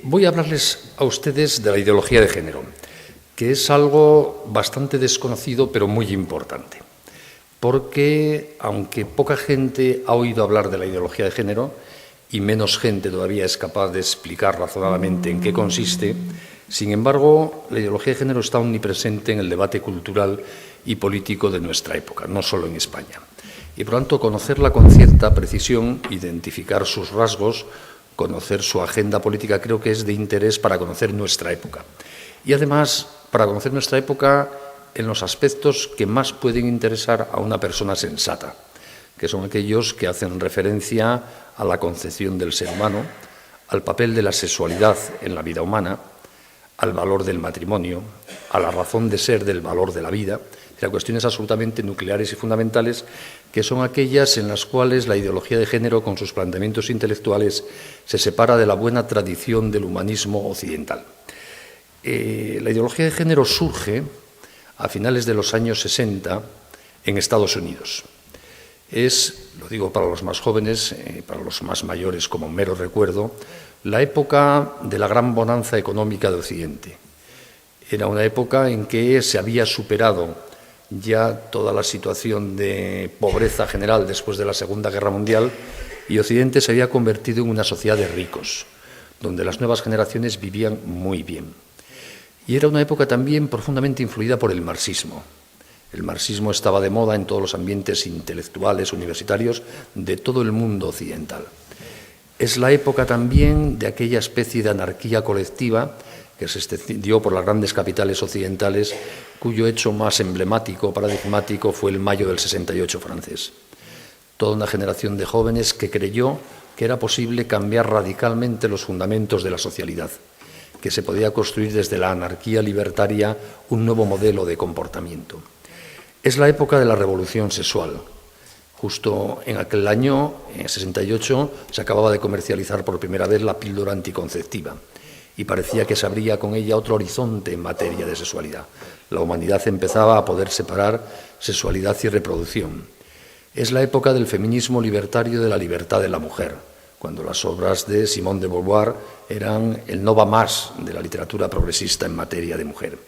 Voy a hablarles a ustedes de la ideología de género, que es algo bastante desconocido pero muy importante, porque aunque poca gente ha oído hablar de la ideología de género y menos gente todavía es capaz de explicar razonadamente en qué consiste, sin embargo, la ideología de género está omnipresente en el debate cultural y político de nuestra época, no solo en España. Y por lo tanto, conocerla con cierta precisión, identificar sus rasgos, conocer su agenda política, creo que es de interés para conocer nuestra época. Y además, para conocer nuestra época en los aspectos que más pueden interesar a una persona sensata, que son aquellos que hacen referencia a la concepción del ser humano, al papel de la sexualidad en la vida humana, al valor del matrimonio, a la razón de ser del valor de la vida, a cuestiones absolutamente nucleares y fundamentales, que son aquellas en las cuales la ideología de género, con sus planteamientos intelectuales, se separa de la buena tradición del humanismo occidental. La ideología de género surge a finales de los años 60 en Estados Unidos. Es, lo digo para los más jóvenes, para los más mayores como mero recuerdo, la época de la gran bonanza económica de Occidente. Era una época en que se había superado ya toda la situación de pobreza general después de la Segunda Guerra Mundial y Occidente se había convertido en una sociedad de ricos, donde las nuevas generaciones vivían muy bien. Y era una época también profundamente influida por el marxismo. El marxismo estaba de moda en todos los ambientes intelectuales, universitarios, de todo el mundo occidental. Es la época también de aquella especie de anarquía colectiva que se extendió por las grandes capitales occidentales, cuyo hecho más emblemático, paradigmático, fue el mayo del 68 francés. Toda una generación de jóvenes que creyó que era posible cambiar radicalmente los fundamentos de la socialidad, que se podía construir desde la anarquía libertaria un nuevo modelo de comportamiento. Es la época de la revolución sexual. Justo en aquel año, en 68, se acababa de comercializar por primera vez la píldora anticonceptiva y parecía que se abría con ella otro horizonte en materia de sexualidad. La humanidad empezaba a poder separar sexualidad y reproducción. Es la época del feminismo libertario de la libertad de la mujer, cuando las obras de Simone de Beauvoir eran el no va más de la literatura progresista en materia de mujer.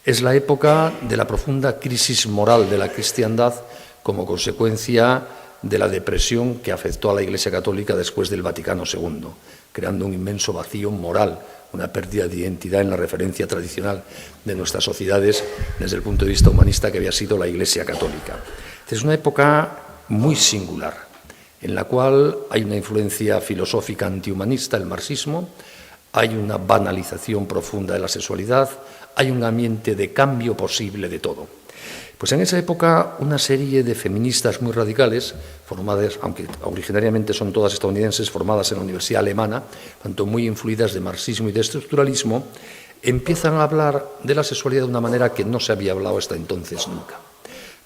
Es la época de la profunda crisis moral de la cristiandad como consecuencia de la depresión que afectó a la Iglesia Católica después del Vaticano II, creando un inmenso vacío moral, una pérdida de identidad en la referencia tradicional de nuestras sociedades desde el punto de vista humanista que había sido la Iglesia Católica. Es una época muy singular, en la cual hay una influencia filosófica antihumanista, el marxismo, hay una banalización profunda de la sexualidad, hay un ambiente de cambio posible de todo. Pues en esa época una serie de feministas muy radicales, formadas, aunque originariamente son todas estadounidenses, formadas en la Universidad Alemana, tanto muy influidas de marxismo y de estructuralismo, empiezan a hablar de la sexualidad de una manera que no se había hablado hasta entonces nunca.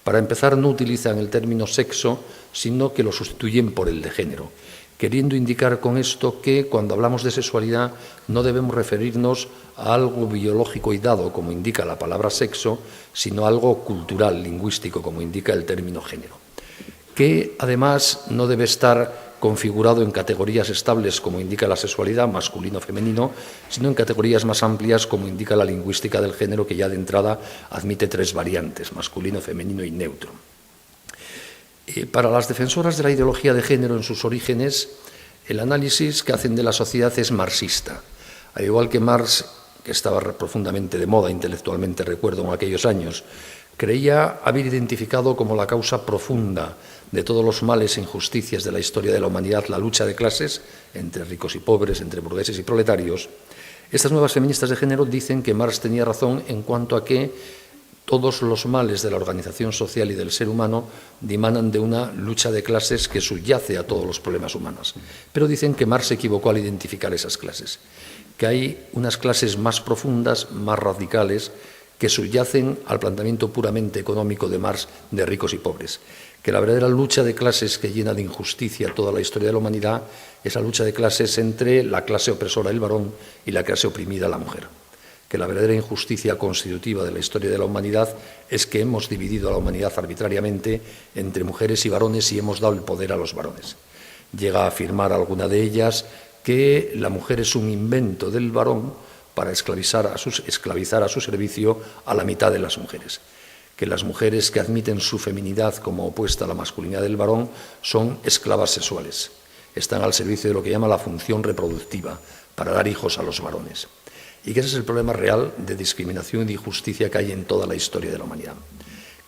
Para empezar, no utilizan el término sexo, sino que lo sustituyen por el de género, queriendo indicar con esto que cuando hablamos de sexualidad no debemos referirnos a algo biológico y dado, como indica la palabra sexo, sino a algo cultural, lingüístico, como indica el término género, que además no debe estar configurado en categorías estables, como indica la sexualidad, masculino o femenino, sino en categorías más amplias, como indica la lingüística del género, que ya de entrada admite 3 variantes, masculino, femenino y neutro. Para las defensoras de la ideología de género en sus orígenes, el análisis que hacen de la sociedad es marxista. Al igual que Marx, que estaba profundamente de moda intelectualmente, recuerdo, en aquellos años, creía haber identificado como la causa profunda de todos los males e injusticias de la historia de la humanidad la lucha de clases entre ricos y pobres, entre burgueses y proletarios. Estas nuevas feministas de género dicen que Marx tenía razón en cuanto a que todos los males de la organización social y del ser humano dimanan de una lucha de clases que subyace a todos los problemas humanos. Pero dicen que Marx se equivocó al identificar esas clases, que hay unas clases más profundas, más radicales, que subyacen al planteamiento puramente económico de Marx de ricos y pobres, que la verdadera lucha de clases que llena de injusticia toda la historia de la humanidad es la lucha de clases entre la clase opresora, el varón, y la clase oprimida, la mujer. Que la verdadera injusticia constitutiva de la historia de la humanidad es que hemos dividido a la humanidad arbitrariamente entre mujeres y varones y hemos dado el poder a los varones. Llega a afirmar alguna de ellas que la mujer es un invento del varón para esclavizar a su servicio a la mitad de las mujeres, que las mujeres que admiten su feminidad como opuesta a la masculinidad del varón son esclavas sexuales, están al servicio de lo que llama la función reproductiva, para dar hijos a los varones. Y que ese es el problema real de discriminación y de injusticia que hay en toda la historia de la humanidad.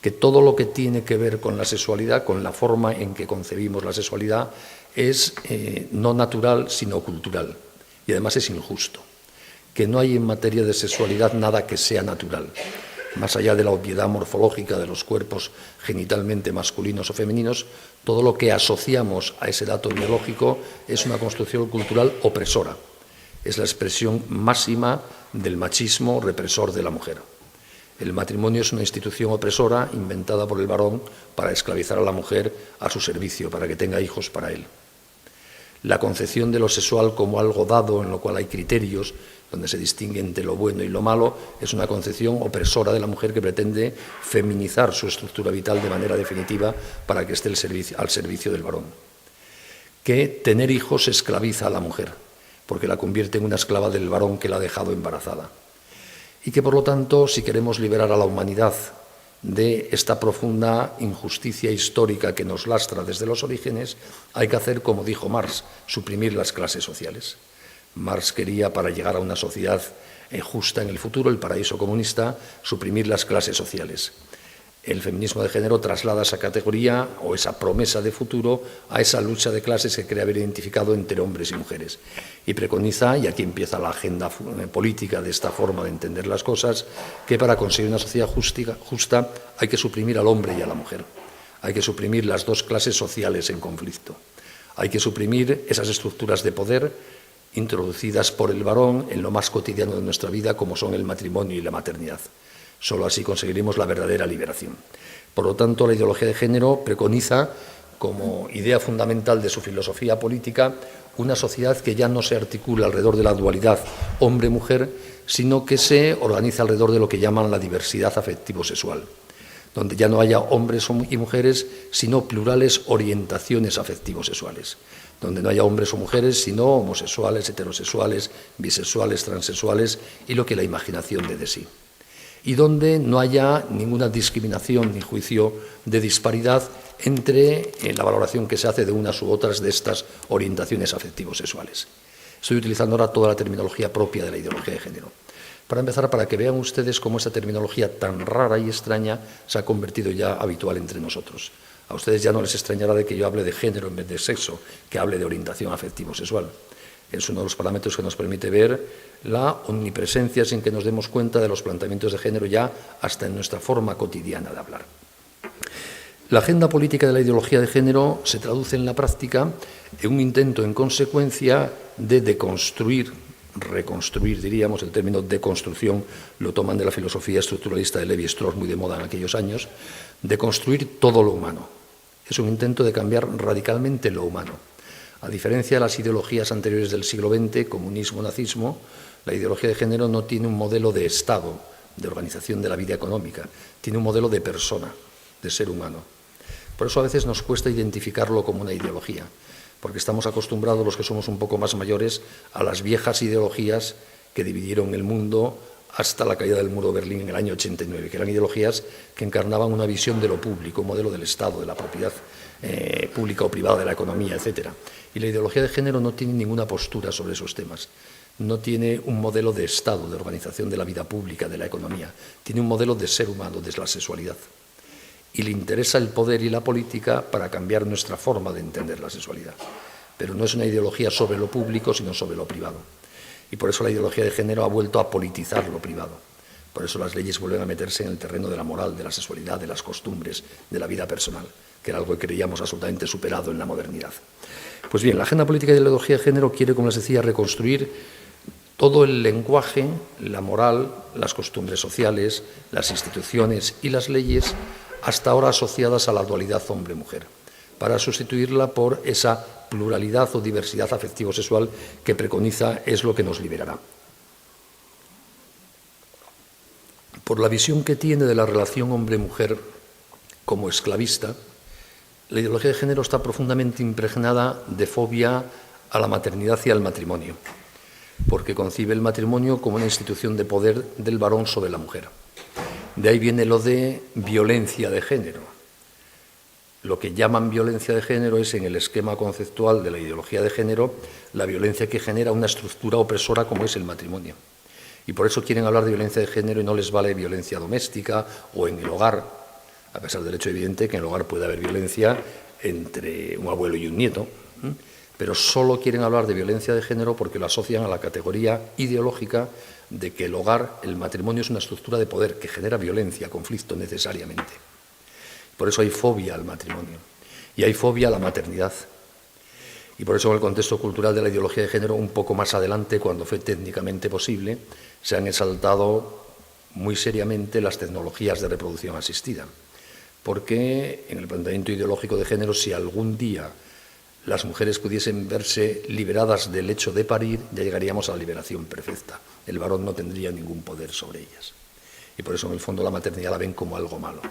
Que todo lo que tiene que ver con la sexualidad, con la forma en que concebimos la sexualidad, es no natural, sino cultural. Y además es injusto. Que no hay en materia de sexualidad nada que sea natural. Más allá de la obviedad morfológica de los cuerpos genitalmente masculinos o femeninos, todo lo que asociamos a ese dato biológico es una construcción cultural opresora. Es la expresión máxima del machismo represor de la mujer. El matrimonio es una institución opresora inventada por el varón para esclavizar a la mujer a su servicio, para que tenga hijos para él. La concepción de lo sexual como algo dado en lo cual hay criterios, donde se distingue entre lo bueno y lo malo, es una concepción opresora de la mujer que pretende feminizar su estructura vital de manera definitiva para que esté al servicio del varón. Que tener hijos esclaviza a la mujer, porque la convierte en una esclava del varón que la ha dejado embarazada. Y que, por lo tanto, si queremos liberar a la humanidad de esta profunda injusticia histórica que nos lastra desde los orígenes, hay que hacer, como dijo Marx, suprimir las clases sociales. Marx quería, para llegar a una sociedad justa en el futuro, el paraíso comunista, suprimir las clases sociales. El feminismo de género traslada esa categoría o esa promesa de futuro a esa lucha de clases que cree haber identificado entre hombres y mujeres. Y preconiza, y aquí empieza la agenda política de esta forma de entender las cosas, que para conseguir una sociedad justa hay que suprimir al hombre y a la mujer. Hay que suprimir las dos clases sociales en conflicto. Hay que suprimir esas estructuras de poder introducidas por el varón en lo más cotidiano de nuestra vida, como son el matrimonio y la maternidad. Solo así conseguiremos la verdadera liberación. Por lo tanto, la ideología de género preconiza, como idea fundamental de su filosofía política, una sociedad que ya no se articula alrededor de la dualidad hombre-mujer, sino que se organiza alrededor de lo que llaman la diversidad afectivo-sexual, donde ya no haya hombres y mujeres, sino plurales orientaciones afectivo-sexuales, donde no haya hombres o mujeres, sino homosexuales, heterosexuales, bisexuales, transexuales y lo que la imaginación dé de sí. Y donde no haya ninguna discriminación ni juicio de disparidad entre la valoración que se hace de unas u otras de estas orientaciones afectivo-sexuales. Estoy utilizando ahora toda la terminología propia de la ideología de género. Para empezar, para que vean ustedes cómo esta terminología tan rara y extraña se ha convertido ya habitual entre nosotros. A ustedes ya no les extrañará de que yo hable de género en vez de sexo, que hable de orientación afectivo-sexual. Es uno de los parámetros que nos permite ver la omnipresencia, sin que nos demos cuenta, de los planteamientos de género ya hasta en nuestra forma cotidiana de hablar. La agenda política de la ideología de género se traduce en la práctica en un intento, en consecuencia, de deconstruir, reconstruir, diríamos, el término deconstrucción lo toman de la filosofía estructuralista de Levi-Strauss, muy de moda en aquellos años, de construir todo lo humano. Es un intento de cambiar radicalmente lo humano. A diferencia de las ideologías anteriores del siglo XX, comunismo, nazismo, la ideología de género no tiene un modelo de Estado, de organización de la vida económica, tiene un modelo de persona, de ser humano. Por eso a veces nos cuesta identificarlo como una ideología, porque estamos acostumbrados, los que somos un poco más mayores, a las viejas ideologías que dividieron el mundo hasta la caída del muro de Berlín en el año 89, que eran ideologías que encarnaban una visión de lo público, un modelo del Estado, de la propiedad pública o privada, de la economía, etc. Y la ideología de género no tiene ninguna postura sobre esos temas. No tiene un modelo de Estado, de organización de la vida pública, de la economía. Tiene un modelo de ser humano, de la sexualidad. Y le interesa el poder y la política para cambiar nuestra forma de entender la sexualidad. Pero no es una ideología sobre lo público, sino sobre lo privado. Y por eso la ideología de género ha vuelto a politizar lo privado. Por eso las leyes vuelven a meterse en el terreno de la moral, de la sexualidad, de las costumbres, de la vida personal, que era algo que creíamos absolutamente superado en la modernidad. Pues bien, la agenda política de la ideología de género quiere, como les decía, reconstruir todo el lenguaje, la moral, las costumbres sociales, las instituciones y las leyes, hasta ahora asociadas a la dualidad hombre-mujer, para sustituirla por esa pluralidad o diversidad afectivo-sexual que preconiza es lo que nos liberará. Por la visión que tiene de la relación hombre-mujer como esclavista, la ideología de género está profundamente impregnada de fobia a la maternidad y al matrimonio, porque concibe el matrimonio como una institución de poder del varón sobre la mujer. De ahí viene lo de violencia de género. Lo que llaman violencia de género es, en el esquema conceptual de la ideología de género, la violencia que genera una estructura opresora como es el matrimonio. Y por eso quieren hablar de violencia de género y no les vale violencia doméstica o en el hogar, a pesar del hecho evidente que en el hogar puede haber violencia entre un abuelo y un nieto, pero solo quieren hablar de violencia de género porque lo asocian a la categoría ideológica de que el hogar, el matrimonio, es una estructura de poder que genera violencia, conflicto necesariamente. Por eso hay fobia al matrimonio y hay fobia a la maternidad. Y por eso, en el contexto cultural de la ideología de género, un poco más adelante, cuando fue técnicamente posible, se han exaltado muy seriamente las tecnologías de reproducción asistida. Porque en el planteamiento ideológico de género, si algún día las mujeres pudiesen verse liberadas del hecho de parir, ya llegaríamos a la liberación perfecta. El varón no tendría ningún poder sobre ellas. Y por eso, en el fondo, la maternidad la ven como algo malo,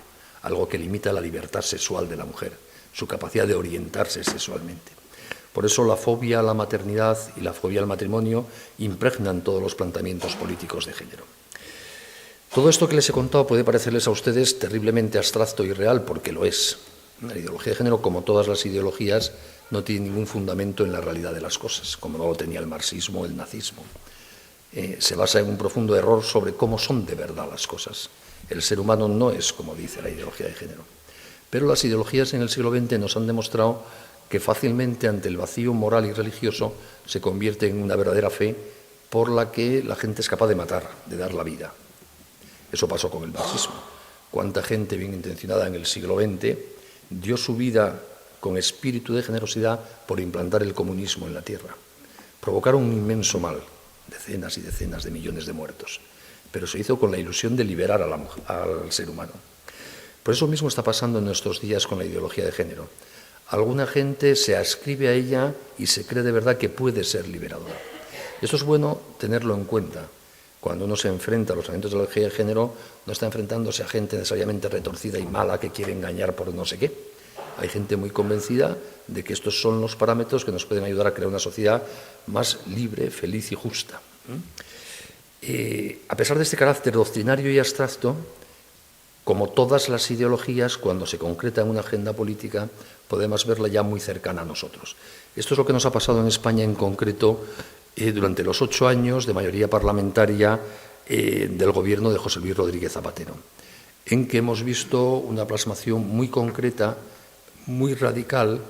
algo que limita la libertad sexual de la mujer, su capacidad de orientarse sexualmente. Por eso la fobia a la maternidad y la fobia al matrimonio impregnan todos los planteamientos políticos de género. Todo esto que les he contado puede parecerles a ustedes terriblemente abstracto y real, porque lo es. La ideología de género, como todas las ideologías, no tiene ningún fundamento en la realidad de las cosas, como no lo tenía el marxismo o el nazismo. Se basa en un profundo error sobre cómo son de verdad las cosas. El ser humano no es como dice la ideología de género. Pero las ideologías en el siglo XX nos han demostrado que fácilmente, ante el vacío moral y religioso, se convierte en una verdadera fe por la que la gente es capaz de matar, de dar la vida. Eso pasó con el marxismo. Cuánta gente bien intencionada en el siglo XX dio su vida con espíritu de generosidad por implantar el comunismo en la tierra. Provocaron un inmenso mal, decenas y decenas de millones de muertos, pero se hizo con la ilusión de liberar al ser humano. Por eso mismo está pasando en nuestros días con la ideología de género. Alguna gente se ascribe a ella y se cree de verdad que puede ser liberadora. Esto es bueno tenerlo en cuenta. Cuando uno se enfrenta a los elementos de la ideología de género, no está enfrentándose a gente necesariamente retorcida y mala que quiere engañar por no sé qué. Hay gente muy convencida de que estos son los parámetros que nos pueden ayudar a crear una sociedad más libre, feliz y justa. A pesar de este carácter doctrinario y abstracto, como todas las ideologías, cuando se concreta en una agenda política, podemos verla ya muy cercana a nosotros. Esto es lo que nos ha pasado en España en concreto durante los 8 años de mayoría parlamentaria del gobierno de José Luis Rodríguez Zapatero, en que hemos visto una plasmación muy concreta, muy radical,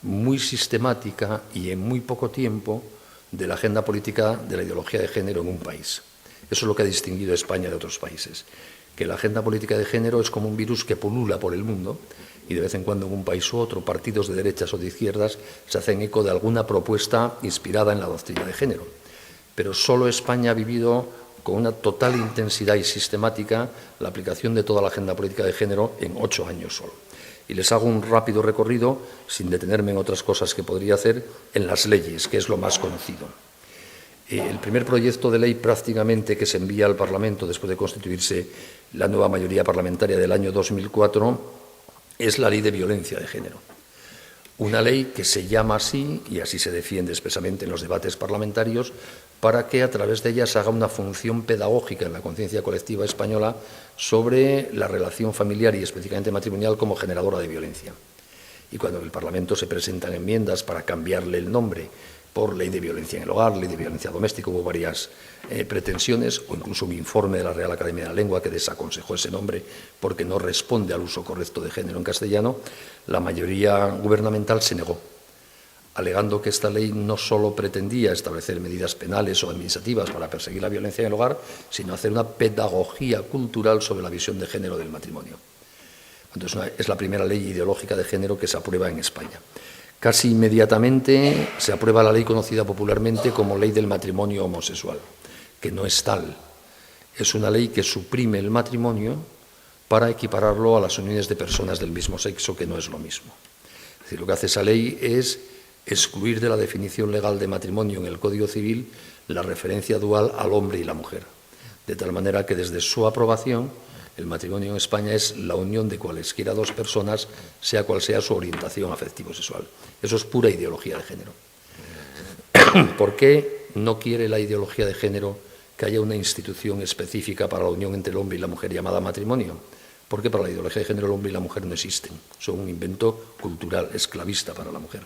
muy sistemática y en muy poco tiempo de la agenda política de la ideología de género en un país. Eso es lo que ha distinguido a España de otros países, que la agenda política de género es como un virus que pulula por el mundo y de vez en cuando en un país u otro partidos de derechas o de izquierdas se hacen eco de alguna propuesta inspirada en la doctrina de género. Pero solo España ha vivido con una total intensidad y sistemática la aplicación de toda la agenda política de género en 8 años solo. Y les hago un rápido recorrido, sin detenerme en otras cosas que podría hacer, en las leyes, que es lo más conocido. El primer proyecto de ley prácticamente que se envía al Parlamento después de constituirse la nueva mayoría parlamentaria del año 2004 es la Ley de Violencia de Género. Una ley que se llama así, y así se defiende expresamente en los debates parlamentarios, para que a través de ella se haga una función pedagógica en la conciencia colectiva española sobre la relación familiar y específicamente matrimonial como generadora de violencia. Y cuando en el Parlamento se presentan enmiendas para cambiarle el nombre por Ley de Violencia en el Hogar, Ley de Violencia Doméstica, hubo varias pretensiones, o incluso un informe de la Real Academia de la Lengua que desaconsejó ese nombre porque no responde al uso correcto de género en castellano, la mayoría gubernamental se negó, alegando que esta ley no solo pretendía establecer medidas penales o administrativas para perseguir la violencia en el hogar, sino hacer una pedagogía cultural sobre la visión de género del matrimonio. Entonces, es la primera ley ideológica de género que se aprueba en España. Casi inmediatamente se aprueba la ley conocida popularmente como Ley del Matrimonio Homosexual, que no es tal. Es una ley que suprime el matrimonio para equipararlo a las uniones de personas del mismo sexo, que no es lo mismo. Es decir, lo que hace esa ley es excluir de la definición legal de matrimonio en el Código Civil la referencia dual al hombre y la mujer, de tal manera que desde su aprobación el matrimonio en España es la unión de cualesquiera dos personas, sea cual sea su orientación afectivo-sexual. Eso es pura ideología de género. ¿Por qué no quiere la ideología de género que haya una institución específica para la unión entre el hombre y la mujer llamada matrimonio? Porque para la ideología de género el hombre y la mujer no existen, son un invento cultural, esclavista para la mujer.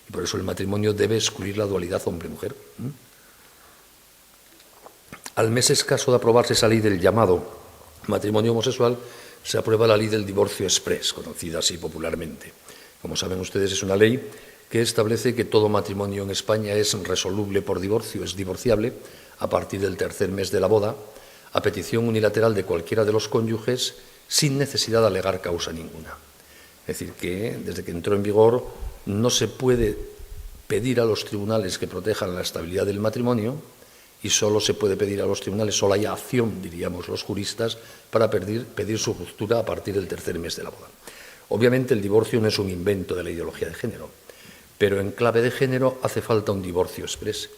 Y por eso el matrimonio debe excluir la dualidad hombre-mujer. Al mes escaso de aprobarse esa ley del llamado matrimonio homosexual, se aprueba la ley del divorcio exprés, conocida así popularmente. Como saben ustedes, es una ley que establece que todo matrimonio en España es resoluble por divorcio, es divorciable a partir del tercer mes de la boda, a petición unilateral de cualquiera de los cónyuges, sin necesidad de alegar causa ninguna. Es decir, que desde que entró en vigor no se puede pedir a los tribunales que protejan la estabilidad del matrimonio y solo se puede pedir a los tribunales, solo hay acción, diríamos los juristas, para pedir su ruptura a partir del tercer mes de la boda. Obviamente el divorcio no es un invento de la ideología de género, pero en clave de género hace falta un divorcio exprés,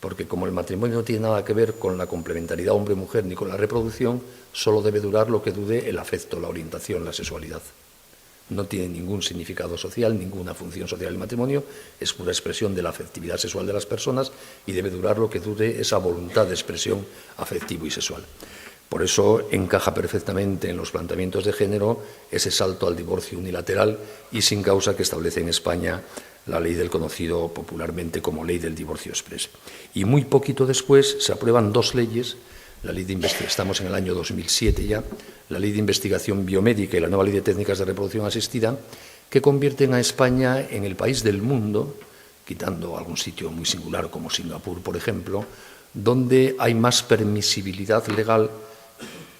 porque como el matrimonio no tiene nada que ver con la complementariedad hombre-mujer ni con la reproducción, solo debe durar lo que dure el afecto, la orientación, la sexualidad. No tiene ningún significado social, ninguna función social el matrimonio, es pura expresión de la afectividad sexual de las personas y debe durar lo que dure esa voluntad de expresión afectivo y sexual. Por eso encaja perfectamente en los planteamientos de género ese salto al divorcio unilateral y sin causa que establece en España la ley del conocido popularmente como ley del divorcio exprés. Y muy poquito después se aprueban dos leyes, la ley de investigación, estamos en el año 2007 ya, la ley de investigación biomédica y la nueva ley de técnicas de reproducción asistida, que convierten a España en el país del mundo, quitando algún sitio muy singular como Singapur, por ejemplo, donde hay más permisibilidad legal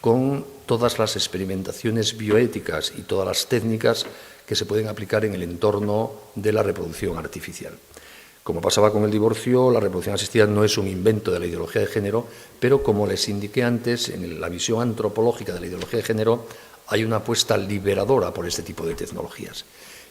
con todas las experimentaciones bioéticas y todas las técnicas que se pueden aplicar en el entorno de la reproducción artificial. Como pasaba con el divorcio, la reproducción asistida no es un invento de la ideología de género, pero como les indiqué antes, en la visión antropológica de la ideología de género hay una apuesta liberadora por este tipo de tecnologías.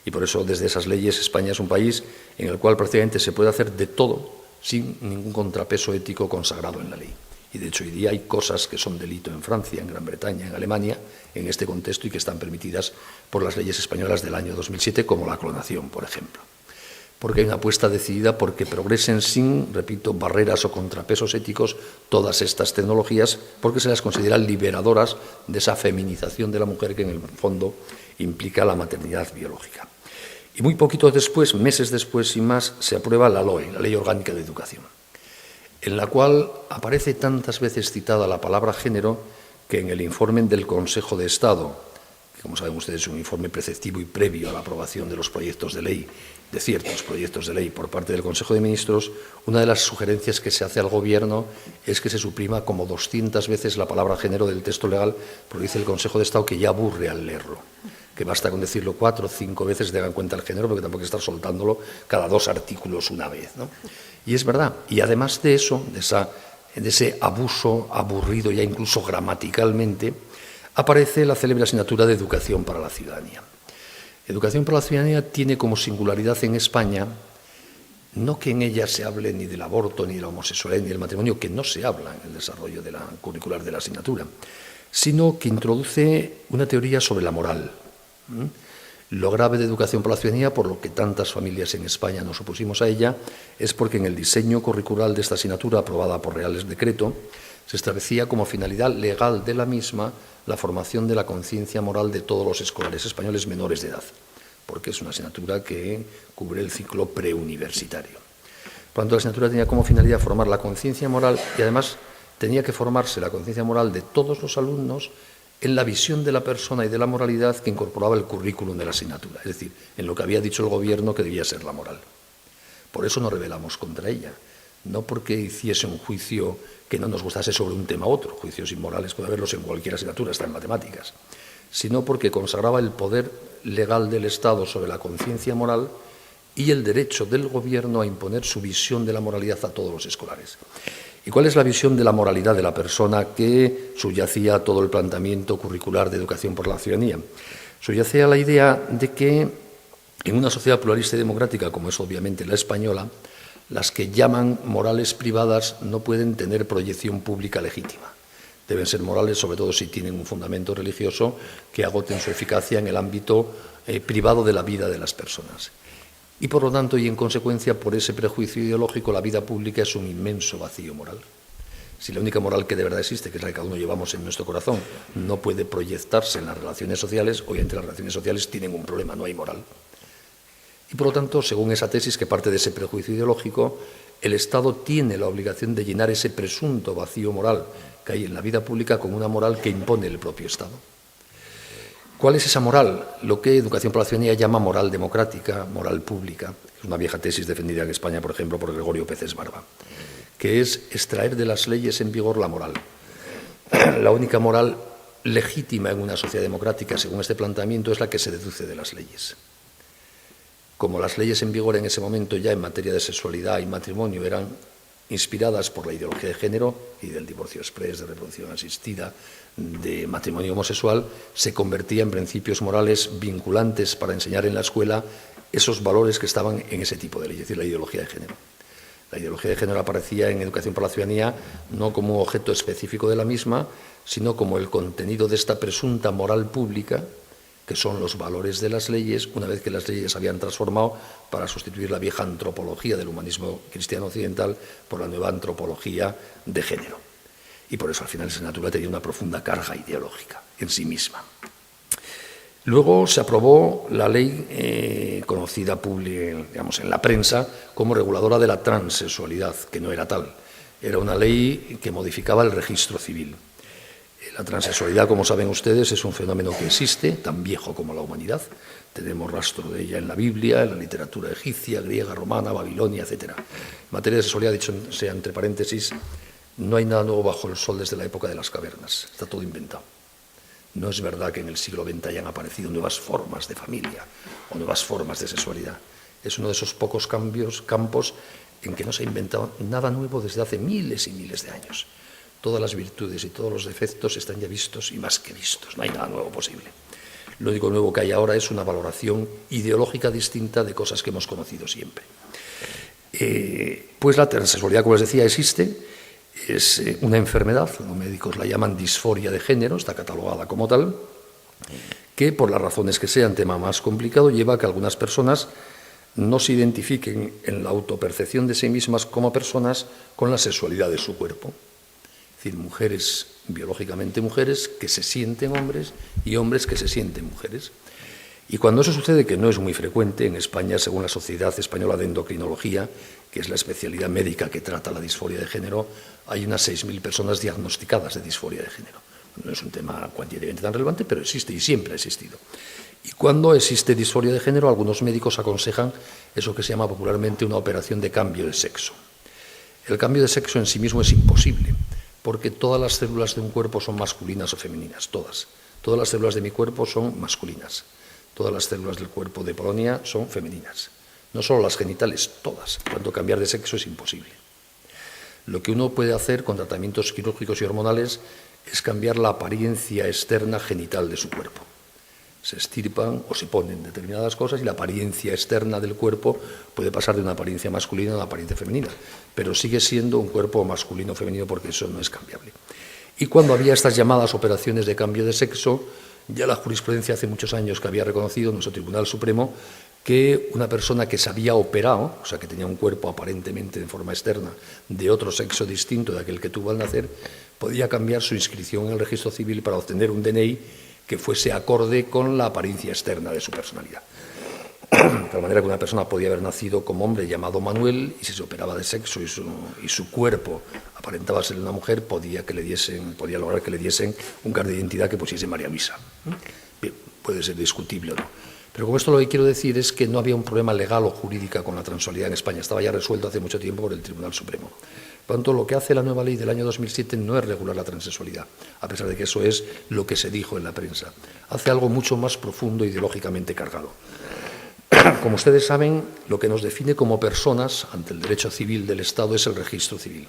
Y por eso, desde esas leyes, España es un país en el cual prácticamente se puede hacer de todo sin ningún contrapeso ético consagrado en la ley. Y, de hecho, hoy día hay cosas que son delito en Francia, en Gran Bretaña, en Alemania, en este contexto y que están permitidas por las leyes españolas del año 2007, como la clonación, por ejemplo. Porque hay una apuesta decidida porque progresen sin, repito, barreras o contrapesos éticos todas estas tecnologías, porque se las considera liberadoras de esa feminización de la mujer que en el fondo implica la maternidad biológica. Y muy poquito después, meses después y más, se aprueba la LOE, la Ley Orgánica de Educación, en la cual aparece tantas veces citada la palabra género que en el informe del Consejo de Estado, que como saben ustedes es un informe preceptivo y previo a la aprobación de los proyectos de ley, de ciertos proyectos de ley por parte del Consejo de Ministros, una de las sugerencias que se hace al Gobierno es que se suprima como 200 veces la palabra género del texto legal, porque dice el Consejo de Estado que ya aburre al leerlo, que basta con decirlo 4 o 5 veces y tengan en cuenta el género, porque tampoco hay que estar soltándolo cada 2 artículos una vez, ¿no? Y es verdad. Y además de eso, de ese abuso aburrido ya incluso gramaticalmente, aparece la célebre asignatura de Educación para la Ciudadanía. Educación para la Ciudadanía tiene como singularidad en España no que en ella se hable ni del aborto, ni de la homosexualidad, ni del matrimonio, que no se habla en el desarrollo de la curricular de la asignatura, sino que introduce una teoría sobre la moral. Lo grave de Educación para la Ciudadanía, por lo que tantas familias en España nos opusimos a ella, es porque en el diseño curricular de esta asignatura, aprobada por Real Decreto, se establecía como finalidad legal de la misma la formación de la conciencia moral de todos los escolares españoles menores de edad, porque es una asignatura que cubre el ciclo preuniversitario. Por lo tanto, la asignatura tenía como finalidad formar la conciencia moral y además tenía que formarse la conciencia moral de todos los alumnos en la visión de la persona y de la moralidad que incorporaba el currículum de la asignatura, es decir, en lo que había dicho el Gobierno que debía ser la moral. Por eso nos rebelamos contra ella, no porque hiciese un juicio que no nos gustase sobre un tema u otro, juicios inmorales puede haberlos en cualquier asignatura, hasta en matemáticas, sino porque consagraba el poder legal del Estado sobre la conciencia moral y el derecho del Gobierno a imponer su visión de la moralidad a todos los escolares. ¿Y cuál es la visión de la moralidad de la persona que subyacía todo el planteamiento curricular de Educación por la Ciudadanía? Subyacía la idea de que en una sociedad pluralista y democrática, como es obviamente la española, las que llaman morales privadas no pueden tener proyección pública legítima. Deben ser morales, sobre todo si tienen un fundamento religioso, que agoten su eficacia en el ámbito privado de la vida de las personas. Y por lo tanto, y en consecuencia, por ese prejuicio ideológico, la vida pública es un inmenso vacío moral. Si la única moral que de verdad existe, que es la que cada uno llevamos en nuestro corazón, no puede proyectarse en las relaciones sociales, obviamente las relaciones sociales tienen un problema, no hay moral. Y por lo tanto, según esa tesis que parte de ese prejuicio ideológico, el Estado tiene la obligación de llenar ese presunto vacío moral que hay en la vida pública con una moral que impone el propio Estado. ¿Cuál es esa moral? Lo que Educación para la Ciudadanía llama moral democrática, moral pública. Es una vieja tesis defendida en España, por ejemplo, por Gregorio Peces Barba, que es extraer de las leyes en vigor la moral. La única moral legítima en una sociedad democrática, según este planteamiento, es la que se deduce de las leyes. Como las leyes en vigor en ese momento ya en materia de sexualidad y matrimonio eran inspiradas por la ideología de género y del divorcio exprés, de reproducción asistida, de matrimonio homosexual, se convertía en principios morales vinculantes para enseñar en la escuela esos valores que estaban en ese tipo de ley, es decir, la ideología de género. La ideología de género aparecía en Educación para la Ciudadanía no como un objeto específico de la misma, sino como el contenido de esta presunta moral pública, que son los valores de las leyes, una vez que las leyes se habían transformado para sustituir la vieja antropología del humanismo cristiano occidental por la nueva antropología de género. Y por eso al final esa asignatura tenía una profunda carga ideológica en sí misma. Luego se aprobó la ley conocida digamos, en la prensa como reguladora de la transexualidad, que no era tal. Era una ley que modificaba el registro civil. La transexualidad, como saben ustedes, es un fenómeno que existe, tan viejo como la humanidad. Tenemos rastro de ella en la Biblia, en la literatura egipcia, griega, romana, babilonia, etc. En materia de sexualidad, dicho sea entre paréntesis, no hay nada nuevo bajo el sol desde la época de las cavernas. Está todo inventado. No es verdad que en el siglo XX hayan aparecido nuevas formas de familia o nuevas formas de sexualidad. Es uno de esos pocos campos en que no se ha inventado nada nuevo desde hace miles y miles de años. Todas las virtudes y todos los defectos están ya vistos y más que vistos. No hay nada nuevo posible. Lo único nuevo que hay ahora es una valoración ideológica distinta de cosas que hemos conocido siempre. Pues la transexualidad, como les decía, existe. Es una enfermedad, los médicos la llaman disforia de género, está catalogada como tal, que por las razones que sean, tema más complicado, lleva a que algunas personas no se identifiquen en la autopercepción de sí mismas como personas con la sexualidad de su cuerpo. Es decir, mujeres, biológicamente mujeres, que se sienten hombres y hombres que se sienten mujeres. Y cuando eso sucede, que no es muy frecuente en España, según la Sociedad Española de Endocrinología, que es la especialidad médica que trata la disforia de género, hay unas 6.000 personas diagnosticadas de disforia de género. No es un tema cuantitativamente tan relevante, pero existe y siempre ha existido. Y cuando existe disforia de género, algunos médicos aconsejan eso que se llama popularmente una operación de cambio de sexo. El cambio de sexo en sí mismo es imposible, porque todas las células de un cuerpo son masculinas o femeninas, todas. Todas las células de mi cuerpo son masculinas. Todas las células del cuerpo de Polonia son femeninas. No solo las genitales, todas. Por tanto, cambiar de sexo es imposible. Lo que uno puede hacer con tratamientos quirúrgicos y hormonales es cambiar la apariencia externa genital de su cuerpo. Se estirpan o se ponen determinadas cosas y la apariencia externa del cuerpo puede pasar de una apariencia masculina a una apariencia femenina, pero sigue siendo un cuerpo masculino o femenino porque eso no es cambiable. Y cuando había estas llamadas operaciones de cambio de sexo, ya la jurisprudencia hace muchos años que había reconocido, nuestro Tribunal Supremo, que una persona que se había operado, o sea, que tenía un cuerpo aparentemente de forma externa de otro sexo distinto de aquel que tuvo al nacer, podía cambiar su inscripción en el registro civil para obtener un DNI que fuese acorde con la apariencia externa de su personalidad. De tal manera que una persona podía haber nacido como hombre llamado Manuel y si se operaba de sexo y su cuerpo aparentaba ser una mujer, podía lograr que le diesen un carnet de identidad que pusiese María Luisa. Bien, puede ser discutible o no. Pero con esto lo que quiero decir es que no había un problema legal o jurídico con la transexualidad en España. Estaba ya resuelto hace mucho tiempo por el Tribunal Supremo. Por tanto, lo que hace la nueva ley del año 2007 no es regular la transexualidad, a pesar de que eso es lo que se dijo en la prensa. Hace algo mucho más profundo e ideológicamente cargado. Como ustedes saben, lo que nos define como personas ante el derecho civil del Estado es el registro civil.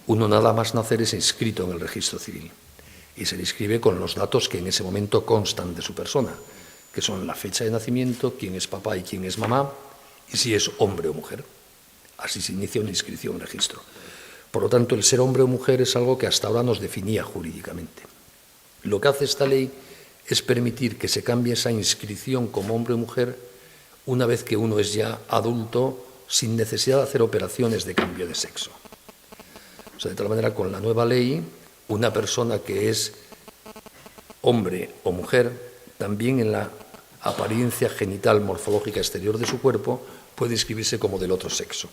Uno nada más nacer es inscrito en el registro civil y se le inscribe con los datos que en ese momento constan de su persona, que son la fecha de nacimiento, quién es papá y quién es mamá, y si es hombre o mujer. Así se inicia una inscripción en registro. Por lo tanto, el ser hombre o mujer es algo que hasta ahora nos definía jurídicamente. Lo que hace esta ley es permitir que se cambie esa inscripción como hombre o mujer una vez que uno es ya adulto, sin necesidad de hacer operaciones de cambio de sexo. O sea, de tal manera, con la nueva ley, una persona que es hombre o mujer, también en la apariencia genital morfológica exterior de su cuerpo, puede inscribirse como del otro sexo.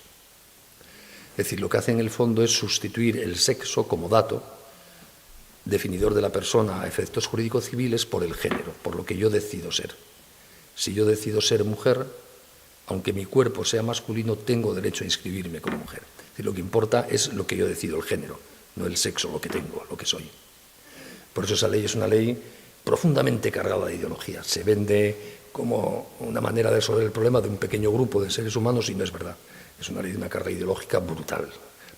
Es decir, lo que hace en el fondo es sustituir el sexo como dato definidor de la persona a efectos jurídicos civiles por el género, por lo que yo decido ser. Si yo decido ser mujer, aunque mi cuerpo sea masculino, tengo derecho a inscribirme como mujer. Es decir, lo que importa es lo que yo decido, el género, no el sexo, lo que tengo, lo que soy. Por eso esa ley es una ley profundamente cargada de ideología. Se vende como una manera de resolver el problema de un pequeño grupo de seres humanos y no es verdad. Es una ley de una carga ideológica brutal.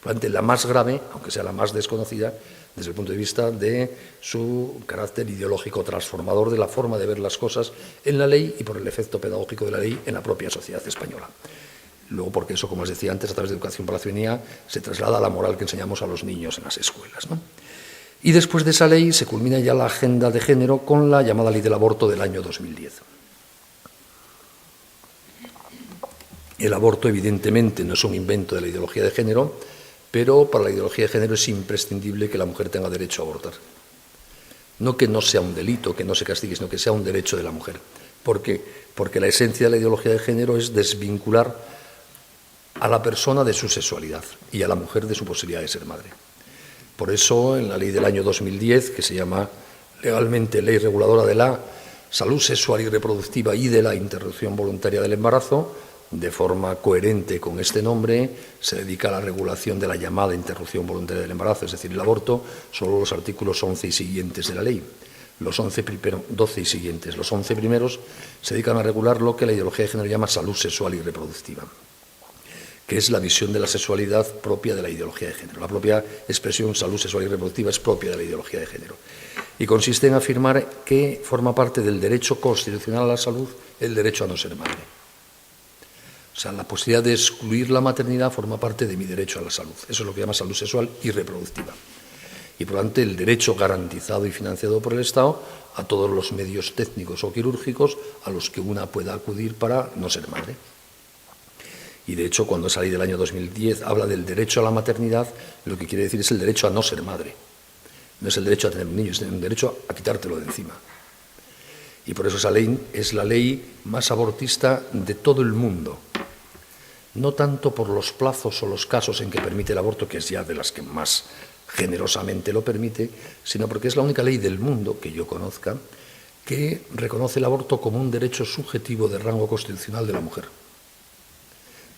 Probablemente la más grave, aunque sea la más desconocida, desde el punto de vista de su carácter ideológico transformador de la forma de ver las cosas en la ley y por el efecto pedagógico de la ley en la propia sociedad española. Luego, porque eso, como os decía antes, a través de educación para la ciudadanía, se traslada a la moral que enseñamos a los niños en las escuelas, ¿no? Y después de esa ley se culmina ya la agenda de género con la llamada Ley del Aborto del año 2010. El aborto, evidentemente, no es un invento de la ideología de género, pero para la ideología de género es imprescindible que la mujer tenga derecho a abortar. No que no sea un delito, que no se castigue, sino que sea un derecho de la mujer. ¿Por qué? Porque la esencia de la ideología de género es desvincular a la persona de su sexualidad y a la mujer de su posibilidad de ser madre. Por eso, en la ley del año 2010, que se llama legalmente Ley Reguladora de la Salud Sexual y Reproductiva y de la Interrupción Voluntaria del Embarazo, de forma coherente con este nombre, se dedica a la regulación de la llamada interrupción voluntaria del embarazo, es decir, el aborto, solo los artículos 11 y siguientes de la ley. Los 12 y siguientes. Los 11 primeros se dedican a regular lo que la ideología de género llama salud sexual y reproductiva, que es la visión de la sexualidad propia de la ideología de género. La propia expresión salud sexual y reproductiva es propia de la ideología de género. Y consiste en afirmar que forma parte del derecho constitucional a la salud el derecho a no ser madre. O sea, la posibilidad de excluir la maternidad forma parte de mi derecho a la salud. Eso es lo que llama salud sexual y reproductiva. Y por lo tanto, el derecho garantizado y financiado por el Estado a todos los medios técnicos o quirúrgicos a los que una pueda acudir para no ser madre. Y de hecho, cuando esa ley del año 2010 habla del derecho a la maternidad, lo que quiere decir es el derecho a no ser madre. No es el derecho a tener un niño, es el derecho a quitártelo de encima. Y por eso esa ley es la ley más abortista de todo el mundo. No tanto por los plazos o los casos en que permite el aborto, que es ya de las que más generosamente lo permite, sino porque es la única ley del mundo que yo conozca que reconoce el aborto como un derecho subjetivo de rango constitucional de la mujer.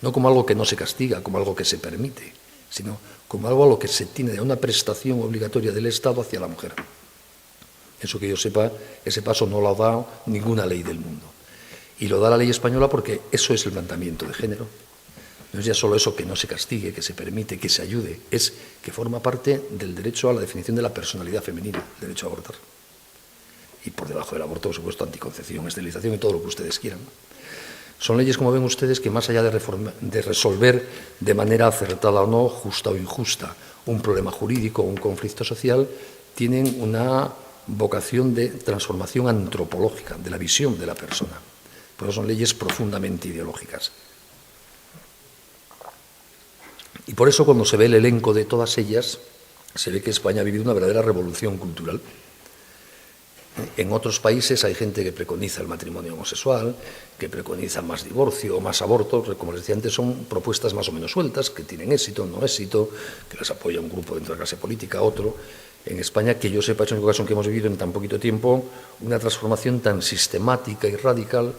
No como algo que no se castiga, como algo que se permite, sino como algo a lo que se tiene de una prestación obligatoria del Estado hacia la mujer. Eso que yo sepa, ese paso no lo ha dado ninguna ley del mundo. Y lo da la ley española porque eso es el mandamiento de género. No es ya solo eso que no se castigue, que se permite, que se ayude, es que forma parte del derecho a la definición de la personalidad femenina, el derecho a abortar. Y por debajo del aborto, por supuesto, anticoncepción, esterilización y todo lo que ustedes quieran. Son leyes, como ven ustedes, que más allá de resolver de manera acertada o no, justa o injusta, un problema jurídico o un conflicto social, tienen una vocación de transformación antropológica, de la visión de la persona. Por eso son leyes profundamente ideológicas. Y por eso, cuando se ve el elenco de todas ellas, se ve que España ha vivido una verdadera revolución cultural. En otros países hay gente que preconiza el matrimonio homosexual, que preconiza más divorcio o más aborto. Como les decía antes, son propuestas más o menos sueltas, que tienen éxito, no éxito, que las apoya un grupo dentro de la clase política, otro. En España, que yo sepa, es la única ocasión que hemos vivido en tan poquito tiempo, una transformación tan sistemática y radical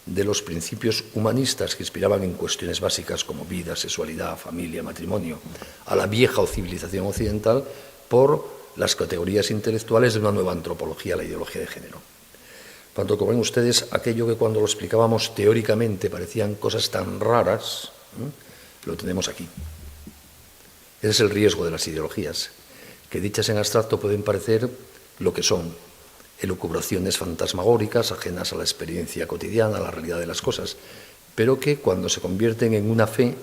de los principios humanistas que inspiraban en cuestiones básicas como vida, sexualidad, familia, matrimonio, a la vieja o civilización occidental por las categorías intelectuales de una nueva antropología, la ideología de género. Por tanto, como ven ustedes, aquello que cuando lo explicábamos teóricamente parecían cosas tan raras, lo tenemos aquí. Ese es el riesgo de las ideologías, que dichas en abstracto pueden parecer lo que son, elucubraciones fantasmagóricas ajenas a la experiencia cotidiana, a la realidad de las cosas, pero que cuando se convierten en una fe,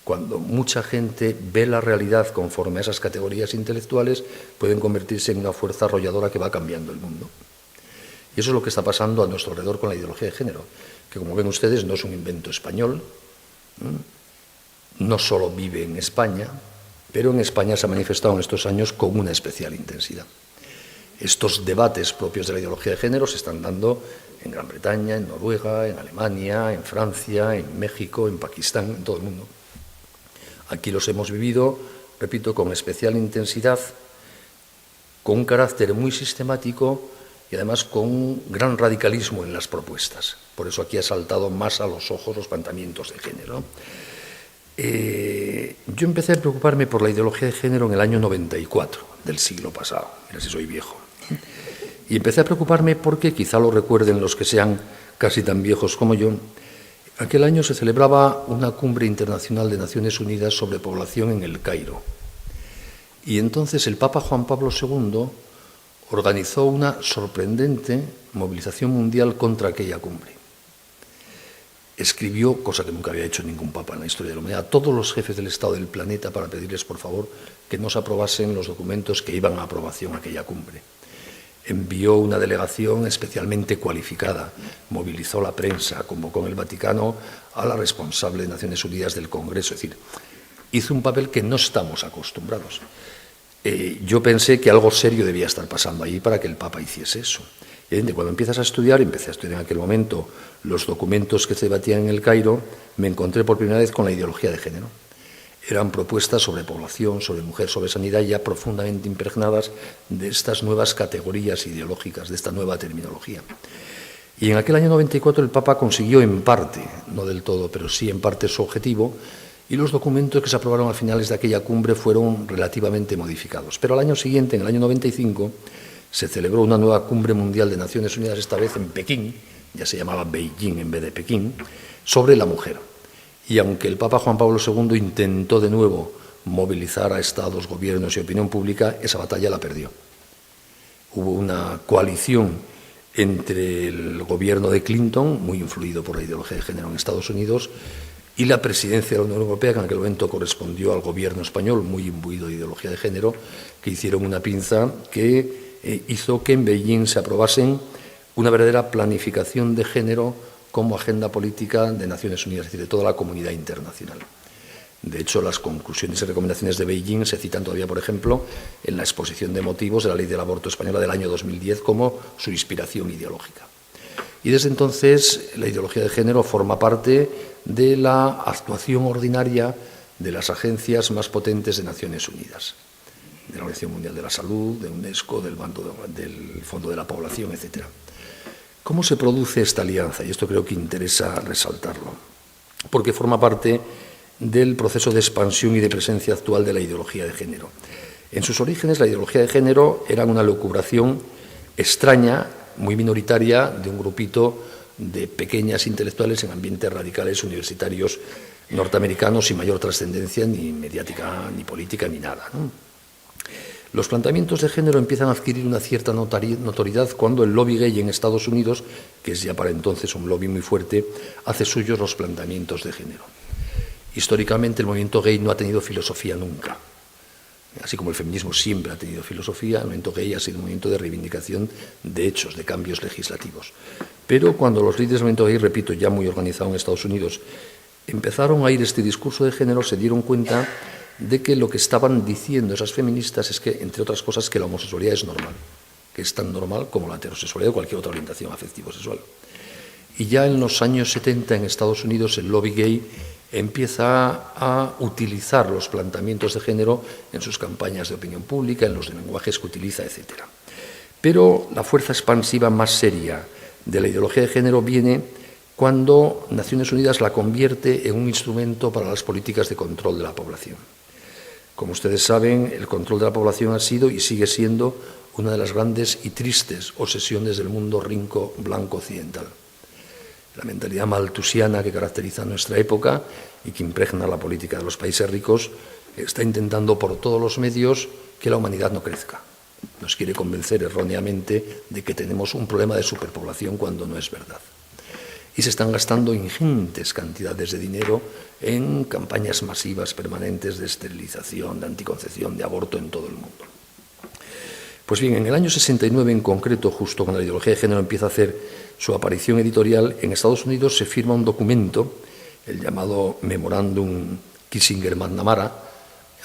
cuando mucha gente ve la realidad conforme a esas categorías intelectuales, pueden convertirse en una fuerza arrolladora que va cambiando el mundo. Y Y eso es lo que está pasando a nuestro alrededor con la ideología de género, que como ven ustedes no es un invento español, no solo vive en España, pero en España se ha manifestado en estos años con una especial intensidad. Estos debates propios de la ideología de género se están dando en Gran Bretaña, en Noruega, en Alemania, en Francia, en México, en Pakistán, en todo el mundo. Aquí los hemos vivido, repito, con especial intensidad, con un carácter muy sistemático y además con un gran radicalismo en las propuestas. Por eso aquí ha saltado más a los ojos los planteamientos de género. Yo empecé a preocuparme por la ideología de género en el año 94 del siglo pasado, mira si soy viejo. Y empecé a preocuparme porque, quizá lo recuerden los que sean casi tan viejos como yo, aquel año se celebraba una cumbre internacional de Naciones Unidas sobre población en El Cairo. Y entonces el Papa Juan Pablo II organizó una sorprendente movilización mundial contra aquella cumbre. Escribió, cosa que nunca había hecho ningún papa en la historia de la humanidad, a todos los jefes del Estado del planeta para pedirles, por favor, que no se aprobasen los documentos que iban a aprobación a aquella cumbre. Envió una delegación especialmente cualificada, movilizó la prensa, convocó en el Vaticano a la responsable de Naciones Unidas del Congreso, es decir, hizo un papel que no estamos acostumbrados. Yo pensé que algo serio debía estar pasando allí para que el Papa hiciese eso. Y cuando empiezas a estudiar, empecé a estudiar en aquel momento los documentos que se debatían en El Cairo, me encontré por primera vez con la ideología de género. Eran propuestas sobre población, sobre mujer, sobre sanidad, ya profundamente impregnadas de estas nuevas categorías ideológicas, de esta nueva terminología. Y en aquel año 94 el Papa consiguió en parte, no del todo, pero sí en parte su objetivo, y los documentos que se aprobaron a finales de aquella cumbre fueron relativamente modificados. Pero al año siguiente, en el año 95, se celebró una nueva cumbre mundial de Naciones Unidas, esta vez en Pekín, ya se llamaba Beijing en vez de Pekín, sobre la mujer. Y aunque el Papa Juan Pablo II intentó de nuevo movilizar a estados, gobiernos y opinión pública, esa batalla la perdió. Hubo una coalición entre el gobierno de Clinton, muy influido por la ideología de género en Estados Unidos, y la presidencia de la Unión Europea, que en aquel momento correspondió al gobierno español, muy imbuido de ideología de género, que hicieron una pinza que hizo que en Beijing se aprobasen una verdadera planificación de género como agenda política de Naciones Unidas, es decir, de toda la comunidad internacional. De hecho, las conclusiones y recomendaciones de Beijing se citan todavía, por ejemplo, en la exposición de motivos de la Ley del Aborto española del año 2010 como su inspiración ideológica. Y desde entonces la ideología de género forma parte de la actuación ordinaria de las agencias más potentes de Naciones Unidas, de la Organización Mundial de la Salud, de UNESCO, del Fondo de la Población, etc. ¿Cómo se produce esta alianza? Y esto creo que interesa resaltarlo, porque forma parte del proceso de expansión y de presencia actual de la ideología de género. En sus orígenes, la ideología de género era una lucubración extraña, muy minoritaria, de un grupito de pequeñas intelectuales en ambientes radicales universitarios norteamericanos sin mayor trascendencia ni mediática, ni política, ni nada, ¿no? Los planteamientos de género empiezan a adquirir una cierta notoriedad cuando el lobby gay en Estados Unidos, que es ya para entonces un lobby muy fuerte, hace suyos los planteamientos de género. Históricamente el movimiento gay no ha tenido filosofía nunca. Así como el feminismo siempre ha tenido filosofía, el movimiento gay ha sido un movimiento de reivindicación de hechos, de cambios legislativos. Pero cuando los líderes del movimiento gay, repito, ya muy organizado en Estados Unidos, empezaron a oír este discurso de género, se dieron cuenta de que lo que estaban diciendo esas feministas es que, entre otras cosas, que la homosexualidad es normal, que es tan normal como la heterosexualidad o cualquier otra orientación afectivo-sexual. Y ya en los años 70 en Estados Unidos el lobby gay empieza a utilizar los planteamientos de género en sus campañas de opinión pública, en los lenguajes que utiliza, etc. Pero la fuerza expansiva más seria de la ideología de género viene cuando Naciones Unidas la convierte en un instrumento para las políticas de control de la población. Como ustedes saben, el control de la población ha sido y sigue siendo una de las grandes y tristes obsesiones del mundo rico blanco occidental. La mentalidad malthusiana que caracteriza nuestra época y que impregna la política de los países ricos está intentando por todos los medios que la humanidad no crezca. Nos quiere convencer erróneamente de que tenemos un problema de superpoblación cuando no es verdad. Y se están gastando ingentes cantidades de dinero en campañas masivas permanentes de esterilización, de anticoncepción, de aborto en todo el mundo. Pues bien, en el año 69 en concreto, justo cuando la ideología de género empieza a hacer su aparición editorial, en Estados Unidos se firma un documento, el llamado Memorándum Kissinger-McNamara,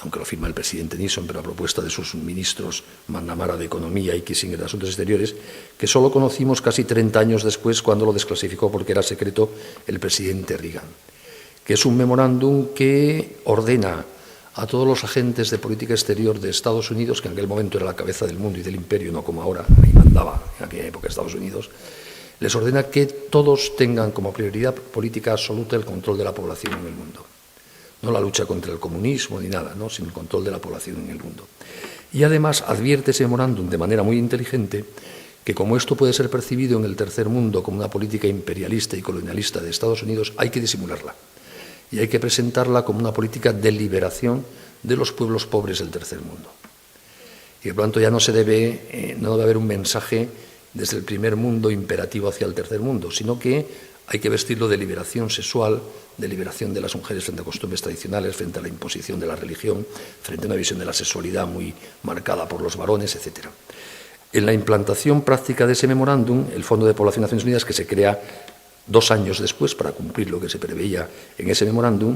aunque lo firma el presidente Nixon, pero a propuesta de sus ministros McNamara de Economía y Kissinger de Asuntos Exteriores, que solo conocimos casi 30 años después cuando lo desclasificó porque era secreto el presidente Reagan, que es un memorándum que ordena a todos los agentes de política exterior de Estados Unidos, que en aquel momento era la cabeza del mundo y del imperio, no como ahora, ahí mandaba en aquella época Estados Unidos, les ordena que todos tengan como prioridad política absoluta el control de la población en el mundo. No la lucha contra el comunismo ni nada, ¿no?, sino el control de la población en el mundo. Y además advierte ese memorándum de manera muy inteligente que como esto puede ser percibido en el tercer mundo como una política imperialista y colonialista de Estados Unidos, hay que disimularla. Y hay que presentarla como una política de liberación de los pueblos pobres del tercer mundo. Y por lo tanto ya no debe haber un mensaje desde el primer mundo imperativo hacia el tercer mundo, sino que hay que vestirlo de liberación sexual, de liberación de las mujeres frente a costumbres tradicionales, frente a la imposición de la religión, frente a una visión de la sexualidad muy marcada por los varones, etc. En la implantación práctica de ese memorándum, el Fondo de Población de Naciones Unidas, que se crea 2 años después para cumplir lo que se preveía en ese memorándum,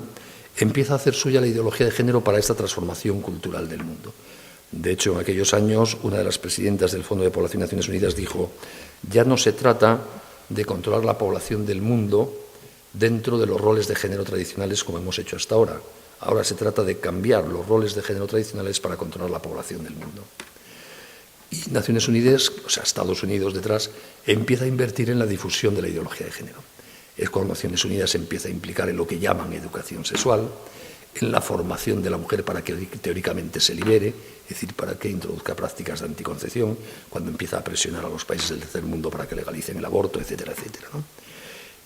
empieza a hacer suya la ideología de género para esta transformación cultural del mundo. De hecho, en aquellos años, una de las presidentas del Fondo de Población de Naciones Unidas dijo: ya no se trata de controlar la población del mundo dentro de los roles de género tradicionales como hemos hecho hasta ahora. Ahora se trata de cambiar los roles de género tradicionales para controlar la población del mundo. Y Naciones Unidas, o sea, Estados Unidos detrás, empieza a invertir en la difusión de la ideología de género. Es cuando Naciones Unidas se empieza a implicar en lo que llaman educación sexual, en la formación de la mujer para que teóricamente se libere, es decir, para que introduzca prácticas de anticoncepción, cuando empieza a presionar a los países del tercer mundo para que legalicen el aborto, etcétera, etcétera, ¿no?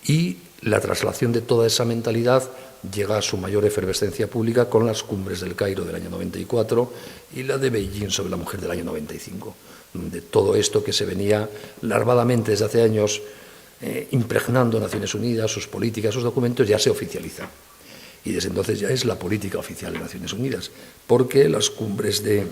Y la traslación de toda esa mentalidad llega a su mayor efervescencia pública con las cumbres del Cairo del año 94 y la de Beijing sobre la mujer del año 95, donde todo esto que se venía larvadamente desde hace años impregnando Naciones Unidas, sus políticas, sus documentos, ya se oficializa. Y desde entonces ya es la política oficial de Naciones Unidas, porque las cumbres de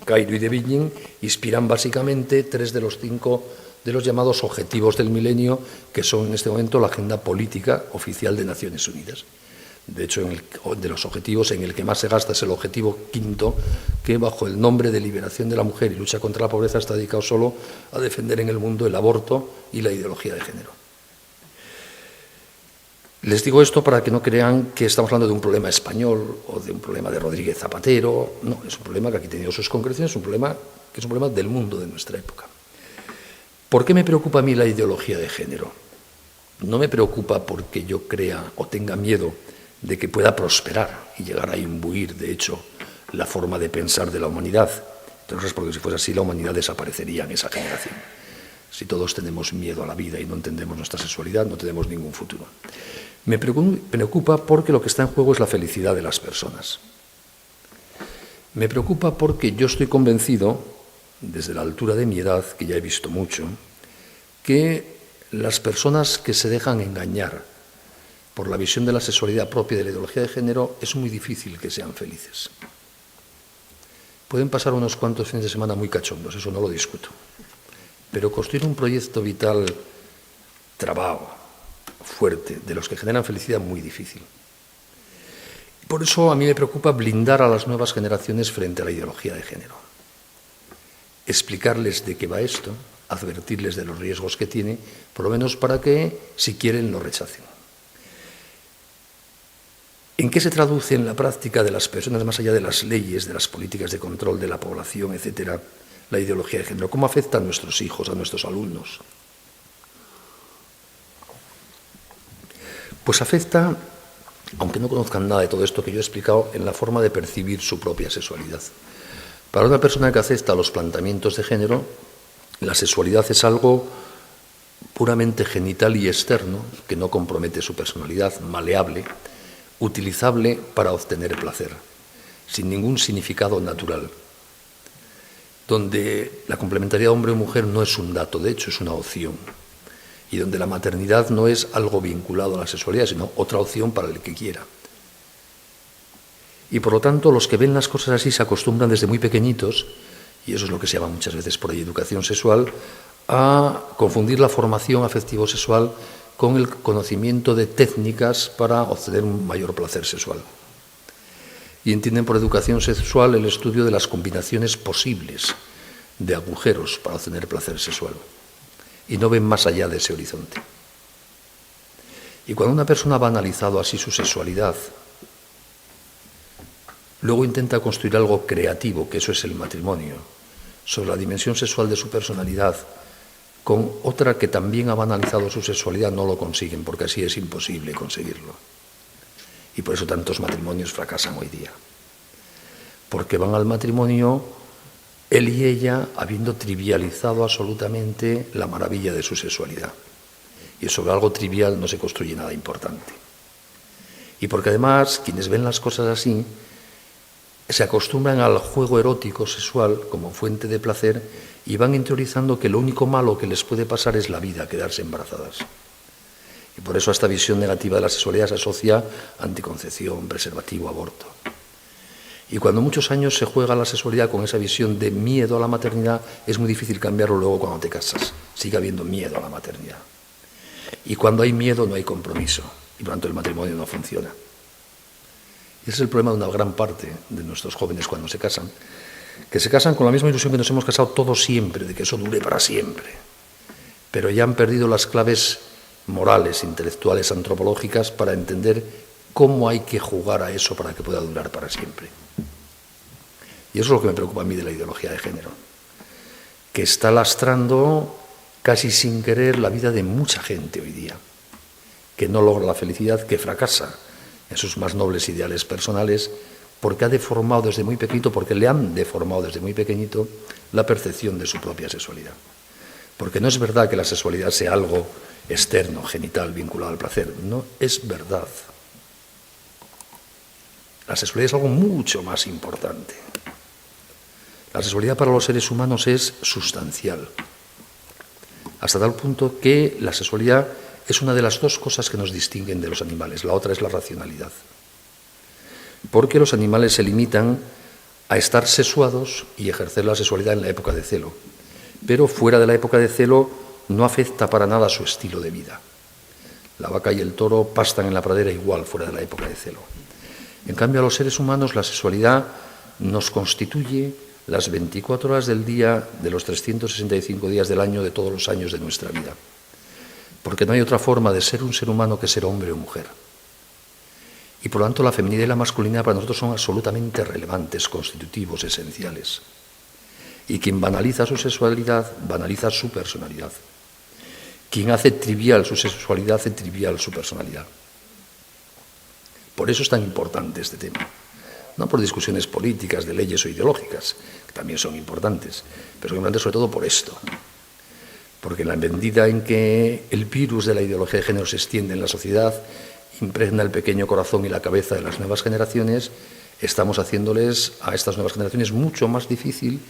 Cairo y de Beijing inspiran básicamente 3 de los 5 de los llamados objetivos del milenio, que son en este momento la agenda política oficial de Naciones Unidas. De hecho, de los objetivos, en el que más se gasta es el objetivo 5, que bajo el nombre de liberación de la mujer y lucha contra la pobreza está dedicado solo a defender en el mundo el aborto y la ideología de género. Les digo esto para que no crean que estamos hablando de un problema español o de un problema de Rodríguez Zapatero. No, es un problema que aquí ha tenido sus concreciones, es un problema que es un problema del mundo de nuestra época. ¿Por qué me preocupa a mí la ideología de género? No me preocupa porque yo crea o tenga miedo de que pueda prosperar y llegar a imbuir, de hecho, la forma de pensar de la humanidad. Entonces, porque si fuese así, la humanidad desaparecería en esa generación. Si todos tenemos miedo a la vida y no entendemos nuestra sexualidad, no tenemos ningún futuro. Me preocupa porque lo que está en juego es la felicidad de las personas. Me preocupa porque yo estoy convencido, desde la altura de mi edad, que ya he visto mucho, que las personas que se dejan engañar por la visión de la sexualidad propia de la ideología de género, es muy difícil que sean felices. Pueden pasar unos cuantos fines de semana muy cachondos, eso no lo discuto, pero construir un proyecto vital trabado, fuerte, de los que generan felicidad, muy difícil. Por eso a mí me preocupa blindar a las nuevas generaciones frente a la ideología de género. Explicarles de qué va esto, advertirles de los riesgos que tiene, por lo menos para que, si quieren, lo rechacen. ¿En qué se traduce en la práctica de las personas, más allá de las leyes, de las políticas de control de la población, etcétera, la ideología de género? ¿Cómo afecta a nuestros hijos, a nuestros alumnos? Pues afecta, aunque no conozcan nada de todo esto que yo he explicado, en la forma de percibir su propia sexualidad. Para una persona que acepta los planteamientos de género, la sexualidad es algo puramente genital y externo, que no compromete su personalidad, maleable, utilizable para obtener placer, sin ningún significado natural, donde la complementariedad hombre o mujer no es un dato, de hecho es una opción, y donde la maternidad no es algo vinculado a la sexualidad, sino otra opción para el que quiera. Y por lo tanto, los que ven las cosas así se acostumbran desde muy pequeñitos y eso es lo que se llama muchas veces por ahí educación sexual, a confundir la formación afectivo-sexual con el conocimiento de técnicas para obtener un mayor placer sexual. Y entienden por educación sexual el estudio de las combinaciones posibles de agujeros para obtener placer sexual. Y no ven más allá de ese horizonte. Y cuando una persona va analizado así su sexualidad, luego intenta construir algo creativo, que eso es el matrimonio, sobre la dimensión sexual de su personalidad, con otra que también ha banalizado su sexualidad, no lo consiguen, porque así es imposible conseguirlo. Y por eso tantos matrimonios fracasan hoy día. Porque van al matrimonio él y ella habiendo trivializado absolutamente la maravilla de su sexualidad. Y sobre algo trivial no se construye nada importante. Y porque además, quienes ven las cosas así, se acostumbran al juego erótico sexual como fuente de placer y van interiorizando que lo único malo que les puede pasar es la vida, quedarse embarazadas. Y por eso a esta visión negativa de la sexualidad se asocia anticoncepción, preservativo, aborto. Y cuando muchos años se juega la sexualidad con esa visión de miedo a la maternidad, es muy difícil cambiarlo luego cuando te casas. Sigue habiendo miedo a la maternidad. Y cuando hay miedo no hay compromiso, y por lo tanto el matrimonio no funciona. Y ese es el problema de una gran parte de nuestros jóvenes cuando se casan, que se casan con la misma ilusión que nos hemos casado todos siempre, de que eso dure para siempre. Pero ya han perdido las claves morales, intelectuales, antropológicas para entender cómo hay que jugar a eso para que pueda durar para siempre. Y eso es lo que me preocupa a mí de la ideología de género, que está lastrando casi sin querer la vida de mucha gente hoy día, que no logra la felicidad, que fracasa en sus más nobles ideales personales, porque ha deformado desde muy pequeñito, porque le han deformado desde muy pequeñito la percepción de su propia sexualidad. Porque no es verdad que la sexualidad sea algo externo, genital, vinculado al placer. No es verdad. La sexualidad es algo mucho más importante. La sexualidad para los seres humanos es sustancial, hasta tal punto que la sexualidad es una de las dos cosas que nos distinguen de los animales. La otra es la racionalidad. Porque los animales se limitan a estar sexuados y ejercer la sexualidad en la época de celo. Pero fuera de la época de celo no afecta para nada su estilo de vida. La vaca y el toro pastan en la pradera igual fuera de la época de celo. En cambio, a los seres humanos la sexualidad nos constituye las 24 horas del día de los 365 días del año de todos los años de nuestra vida. Porque no hay otra forma de ser un ser humano que ser hombre o mujer. Y por lo tanto la feminidad y la masculinidad para nosotros son absolutamente relevantes, constitutivos, esenciales. Y quien banaliza su sexualidad, banaliza su personalidad. Quien hace trivial su sexualidad, hace trivial su personalidad. Por eso es tan importante este tema. No por discusiones políticas, de leyes o ideológicas, que también son importantes, pero son importantes sobre todo por esto. Porque en la medida en que el virus de la ideología de género se extiende en la sociedad, impregna el pequeño corazón y la cabeza de las nuevas generaciones, estamos haciéndoles a estas nuevas generaciones mucho más difícil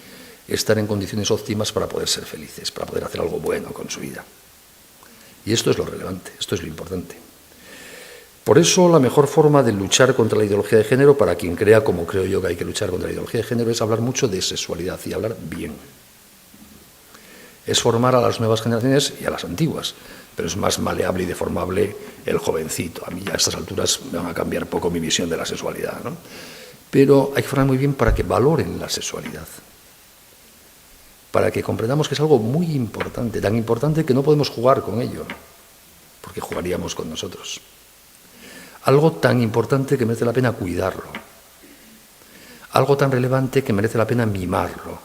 estar en condiciones óptimas para poder ser felices, para poder hacer algo bueno con su vida. Y esto es lo relevante, esto es lo importante. Por eso la mejor forma de luchar contra la ideología de género, para quien crea, como creo yo que hay que luchar contra la ideología de género, es hablar mucho de sexualidad y hablar bien. Es formar a las nuevas generaciones y a las antiguas, pero es más maleable y deformable el jovencito. A mí ya a estas alturas me van a cambiar poco mi visión de la sexualidad, ¿no? Pero hay que formar muy bien para que valoren la sexualidad, para que comprendamos que es algo muy importante, tan importante que no podemos jugar con ello, porque jugaríamos con nosotros. Algo tan importante que merece la pena cuidarlo, algo tan relevante que merece la pena mimarlo,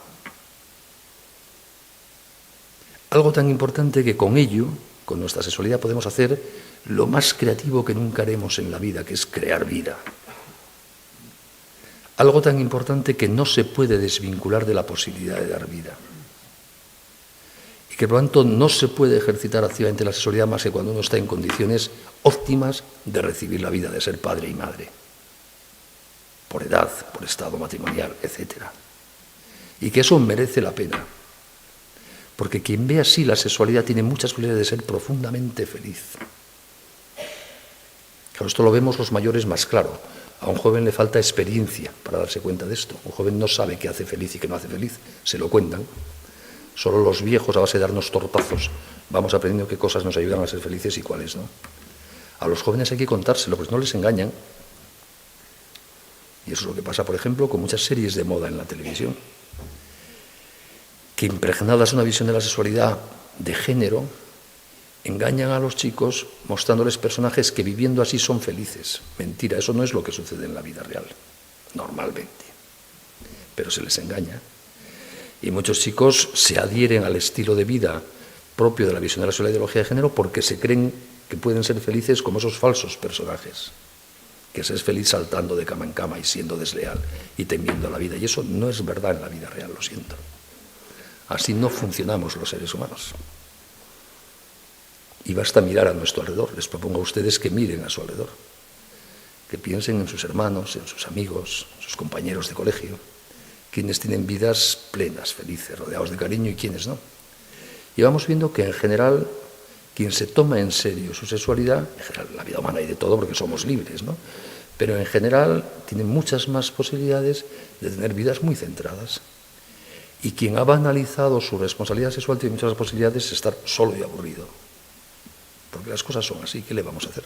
algo tan importante que con ello, con nuestra sexualidad, podemos hacer lo más creativo que nunca haremos en la vida, que es crear vida. Algo tan importante que no se puede desvincular de la posibilidad de dar vida. Y que por lo tanto no se puede ejercitar activamente la sexualidad más que cuando uno está en condiciones óptimas de recibir la vida, de ser padre y madre. Por edad, por estado matrimonial, etc. Y que eso merece la pena. Porque quien ve así la sexualidad tiene muchas posibilidades de ser profundamente feliz. Claro, esto lo vemos los mayores más claro. A un joven le falta experiencia para darse cuenta de esto. Un joven no sabe qué hace feliz y qué no hace feliz. Se lo cuentan. Solo los viejos, a base de darnos tortazos, vamos aprendiendo qué cosas nos ayudan a ser felices y cuáles no. A los jóvenes hay que contárselo, pues no les engañan. Y eso es lo que pasa, por ejemplo, con muchas series de moda en la televisión, que impregnadas una visión de la sexualidad de género, engañan a los chicos mostrándoles personajes que viviendo así son felices. Mentira, eso no es lo que sucede en la vida real, normalmente. Pero se les engaña. Y muchos chicos se adhieren al estilo de vida propio de la visión de la sexualidad y ideología de género porque se creen que pueden ser felices como esos falsos personajes, que se es feliz saltando de cama en cama y siendo desleal y temiendo a la vida. Y eso no es verdad en la vida real, lo siento. Así no funcionamos los seres humanos. Y basta mirar a nuestro alrededor. Les propongo a ustedes que miren a su alrededor, que piensen en sus hermanos, en sus amigos, en sus compañeros de colegio, quienes tienen vidas plenas, felices, rodeados de cariño y quienes no. Y vamos viendo que en general, quien se toma en serio su sexualidad, en general la vida humana hay de todo porque somos libres, ¿no? Pero en general tiene muchas más posibilidades de tener vidas muy centradas. Y quien ha banalizado su responsabilidad sexual tiene muchas posibilidades de estar solo y aburrido. Porque las cosas son así, ¿qué le vamos a hacer?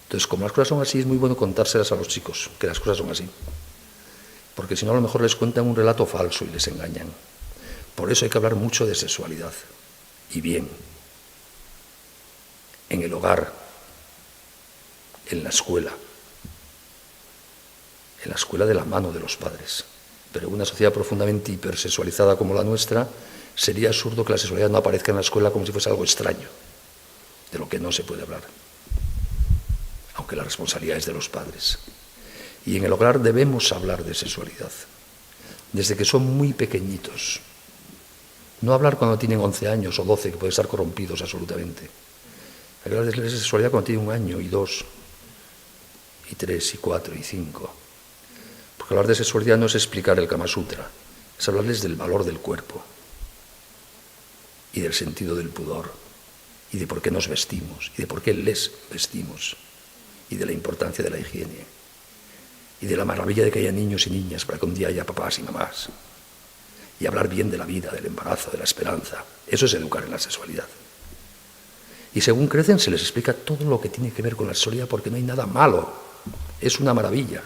Entonces, como las cosas son así, es muy bueno contárselas a los chicos, que las cosas son así. Porque si no, a lo mejor les cuentan un relato falso y les engañan. Por eso hay que hablar mucho de sexualidad. Y bien. En el hogar, en la escuela de la mano de los padres. Pero en una sociedad profundamente hipersexualizada como la nuestra, sería absurdo que la sexualidad no aparezca en la escuela como si fuese algo extraño, de lo que no se puede hablar, aunque la responsabilidad es de los padres. Y en el hogar debemos hablar de sexualidad, desde que son muy pequeñitos. No hablar cuando tienen 11 años o 12, que pueden estar corrompidos absolutamente. Hay que hablar de sexualidad cuando tienen 1 año y 2, y 3, y 4, y 5. Porque hablar de sexualidad no es explicar el Kama Sutra, es hablarles del valor del cuerpo, y del sentido del pudor, y de por qué nos vestimos, y de por qué les vestimos, y de la importancia de la higiene, y de la maravilla de que haya niños y niñas para que un día haya papás y mamás, y hablar bien de la vida, del embarazo, de la esperanza. Eso es educar en la sexualidad. Y según crecen se les explica todo lo que tiene que ver con la sexualidad, porque no hay nada malo, es una maravilla.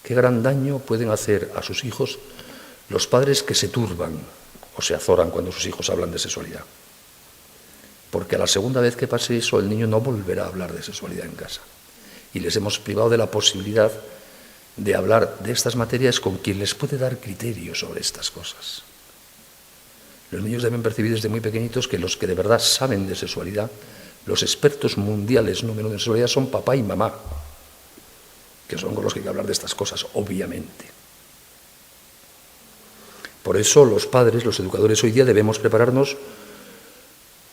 Qué gran daño pueden hacer a sus hijos los padres que se turban o se azoran cuando sus hijos hablan de sexualidad. Porque a la segunda vez que pase eso, el niño no volverá a hablar de sexualidad en casa. Y les hemos privado de la posibilidad de hablar de estas materias con quien les puede dar criterios sobre estas cosas. Los niños deben percibir desde muy pequeñitos que los que de verdad saben de sexualidad, los expertos mundiales número uno en sexualidad son papá y mamá, que son con los que hay que hablar de estas cosas, obviamente. Por eso los padres, los educadores hoy día debemos prepararnos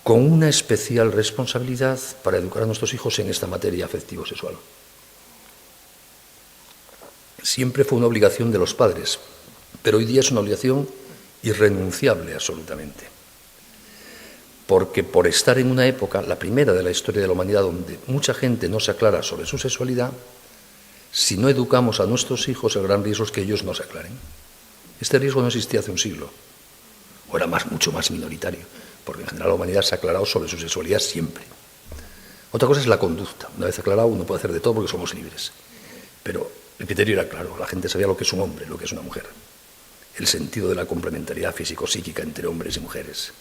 con una especial responsabilidad para educar a nuestros hijos en esta materia afectivo-sexual. Siempre fue una obligación de los padres, pero hoy día es una obligación irrenunciable absolutamente. Porque por estar en una época, la primera de la historia de la humanidad, donde mucha gente no se aclara sobre su sexualidad, si no educamos a nuestros hijos, el gran riesgo es que ellos no se aclaren. Este riesgo no existía hace un siglo, o era mucho más minoritario, porque en general la humanidad se ha aclarado sobre su sexualidad siempre. Otra cosa es la conducta. Una vez aclarado, uno puede hacer de todo porque somos libres. Pero el criterio era claro, la gente sabía lo que es un hombre, lo que es una mujer. El sentido de la complementariedad físico-psíquica entre hombres y mujeres.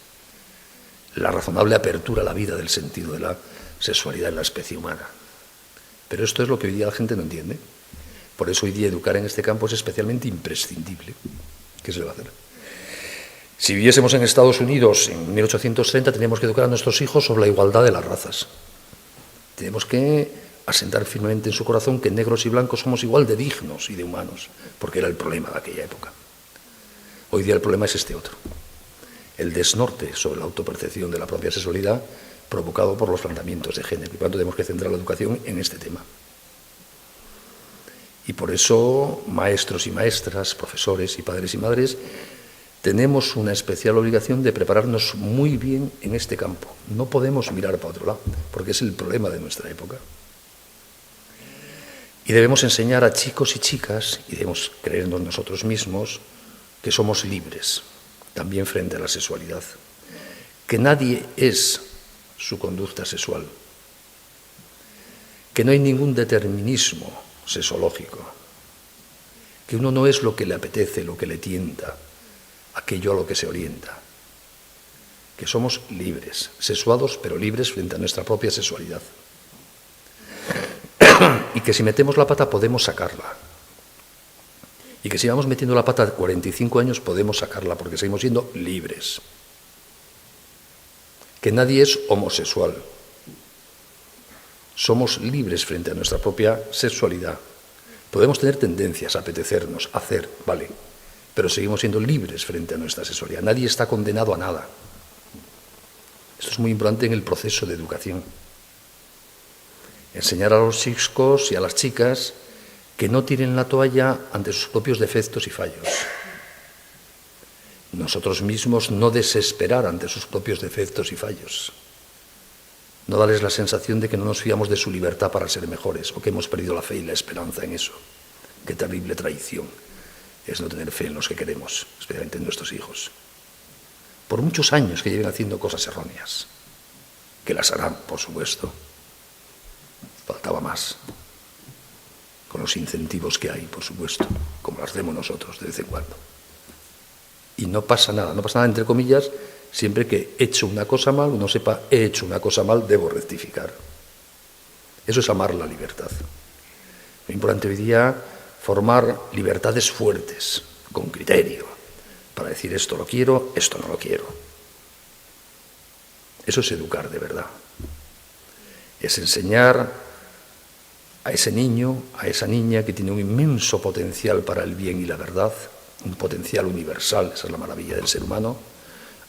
La razonable apertura a la vida del sentido de la sexualidad en la especie humana. Pero esto es lo que hoy día la gente no entiende. Por eso hoy día educar en este campo es especialmente imprescindible. ¿Qué se le va a hacer? Si viviésemos en Estados Unidos en 1830, teníamos que educar a nuestros hijos sobre la igualdad de las razas. Tenemos que asentar firmemente en su corazón que negros y blancos somos igual de dignos y de humanos, porque era el problema de aquella época. Hoy día el problema es este otro, el desnorte sobre la autopercepción de la propia sexualidad provocado por los planteamientos de género. Y por tanto tenemos que centrar la educación en este tema. Y por eso maestros y maestras, profesores y padres y madres, tenemos una especial obligación de prepararnos muy bien en este campo. No podemos mirar para otro lado, porque es el problema de nuestra época. Y debemos enseñar a chicos y chicas, y debemos creernos nosotros mismos, que somos libres, también frente a la sexualidad. Que nadie es su conducta sexual. Que no hay ningún determinismo sexológico. Que uno no es lo que le apetece, lo que le tienta, aquello a lo que se orienta. Que somos libres, sexuados pero libres frente a nuestra propia sexualidad. Y que si metemos la pata podemos sacarla. Y que si vamos metiendo la pata 45 años podemos sacarla porque seguimos siendo libres. Que nadie es homosexual. Somos libres frente a nuestra propia sexualidad. Podemos tener tendencias, apetecernos, hacer, vale, pero seguimos siendo libres frente a nuestra sexualidad. Nadie está condenado a nada. Esto es muy importante en el proceso de educación. Enseñar a los chicos y a las chicas que no tiren la toalla ante sus propios defectos y fallos. Nosotros mismos no desesperar ante sus propios defectos y fallos. No darles la sensación de que no nos fiamos de su libertad para ser mejores o que hemos perdido la fe y la esperanza en eso. Qué terrible traición es no tener fe en los que queremos, especialmente en nuestros hijos. Por muchos años que lleven haciendo cosas erróneas, que las harán, por supuesto. Faltaba más. Con los incentivos que hay, por supuesto, como las hacemos nosotros de vez en cuando. Y no pasa nada entre comillas, siempre que he hecho una cosa mal, uno sepa, he hecho una cosa mal, debo rectificar. Eso es amar la libertad. Lo importante hoy día, formar libertades fuertes, con criterio, para decir esto lo quiero, esto no lo quiero. Eso es educar de verdad. Es enseñar a ese niño, a esa niña que tiene un inmenso potencial para el bien y la verdad, un potencial universal, esa es la maravilla del ser humano,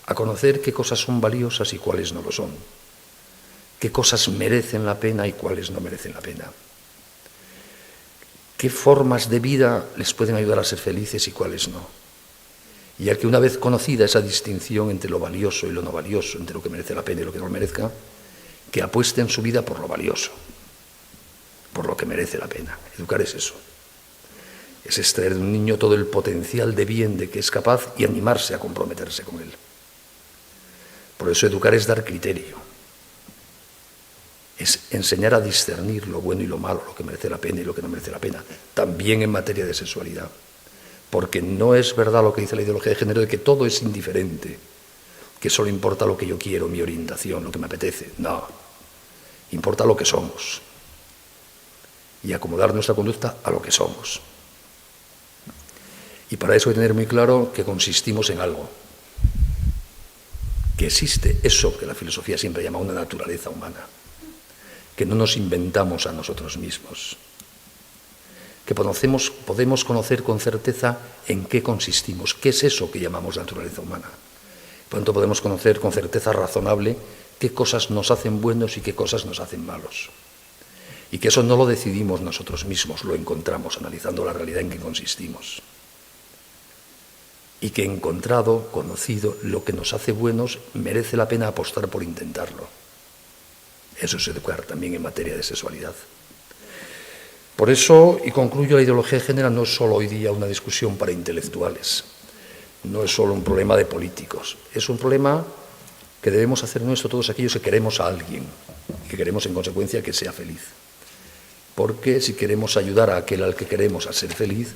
a conocer qué cosas son valiosas y cuáles no lo son, qué cosas merecen la pena y cuáles no merecen la pena, qué formas de vida les pueden ayudar a ser felices y cuáles no. Y al que una vez conocida esa distinción entre lo valioso y lo no valioso, entre lo que merece la pena y lo que no merezca, que apueste en su vida por lo valioso, por lo que merece la pena. Educar es eso. Es extraer de un niño todo el potencial de bien de que es capaz y animarse a comprometerse con él. Por eso educar es dar criterio. Es enseñar a discernir lo bueno y lo malo, lo que merece la pena y lo que no merece la pena. También en materia de sexualidad. Porque no es verdad lo que dice la ideología de género de que todo es indiferente, que solo importa lo que yo quiero, mi orientación, lo que me apetece. No, importa lo que somos y acomodar nuestra conducta a lo que somos. Y para eso hay que tener muy claro que consistimos en algo, que existe eso que la filosofía siempre llama una naturaleza humana, que no nos inventamos a nosotros mismos, que podemos conocer con certeza en qué consistimos, qué es eso que llamamos naturaleza humana. Por tanto, podemos conocer con certeza razonable qué cosas nos hacen buenos y qué cosas nos hacen malos. Y que eso no lo decidimos nosotros mismos, lo encontramos analizando la realidad en que consistimos. Y que encontrado, conocido, lo que nos hace buenos, merece la pena apostar por intentarlo. Eso es educar también en materia de sexualidad. Por eso, y concluyo, la ideología de género no es solo hoy día una discusión para intelectuales, no es solo un problema de políticos, es un problema que debemos hacer nuestro todos aquellos que queremos a alguien y que queremos en consecuencia que sea feliz. Porque si queremos ayudar a aquel al que queremos a ser feliz,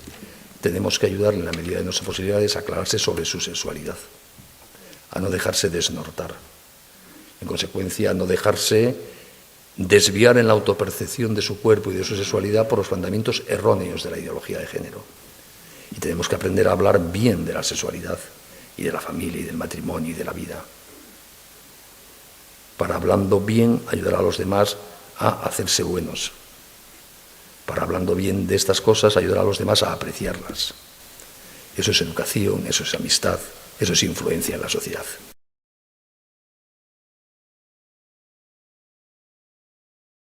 tenemos que ayudarle en la medida de nuestras posibilidades a aclararse sobre su sexualidad, a no dejarse desnortar, en consecuencia a no dejarse desviar en la autopercepción de su cuerpo y de su sexualidad por los planteamientos erróneos de la ideología de género. Y tenemos que aprender a hablar bien de la sexualidad y de la familia y del matrimonio y de la vida, para hablando bien ayudar a los demás a hacerse buenos, para hablando bien de estas cosas ayudar a los demás a apreciarlas. Eso es educación, eso es amistad, eso es influencia en la sociedad.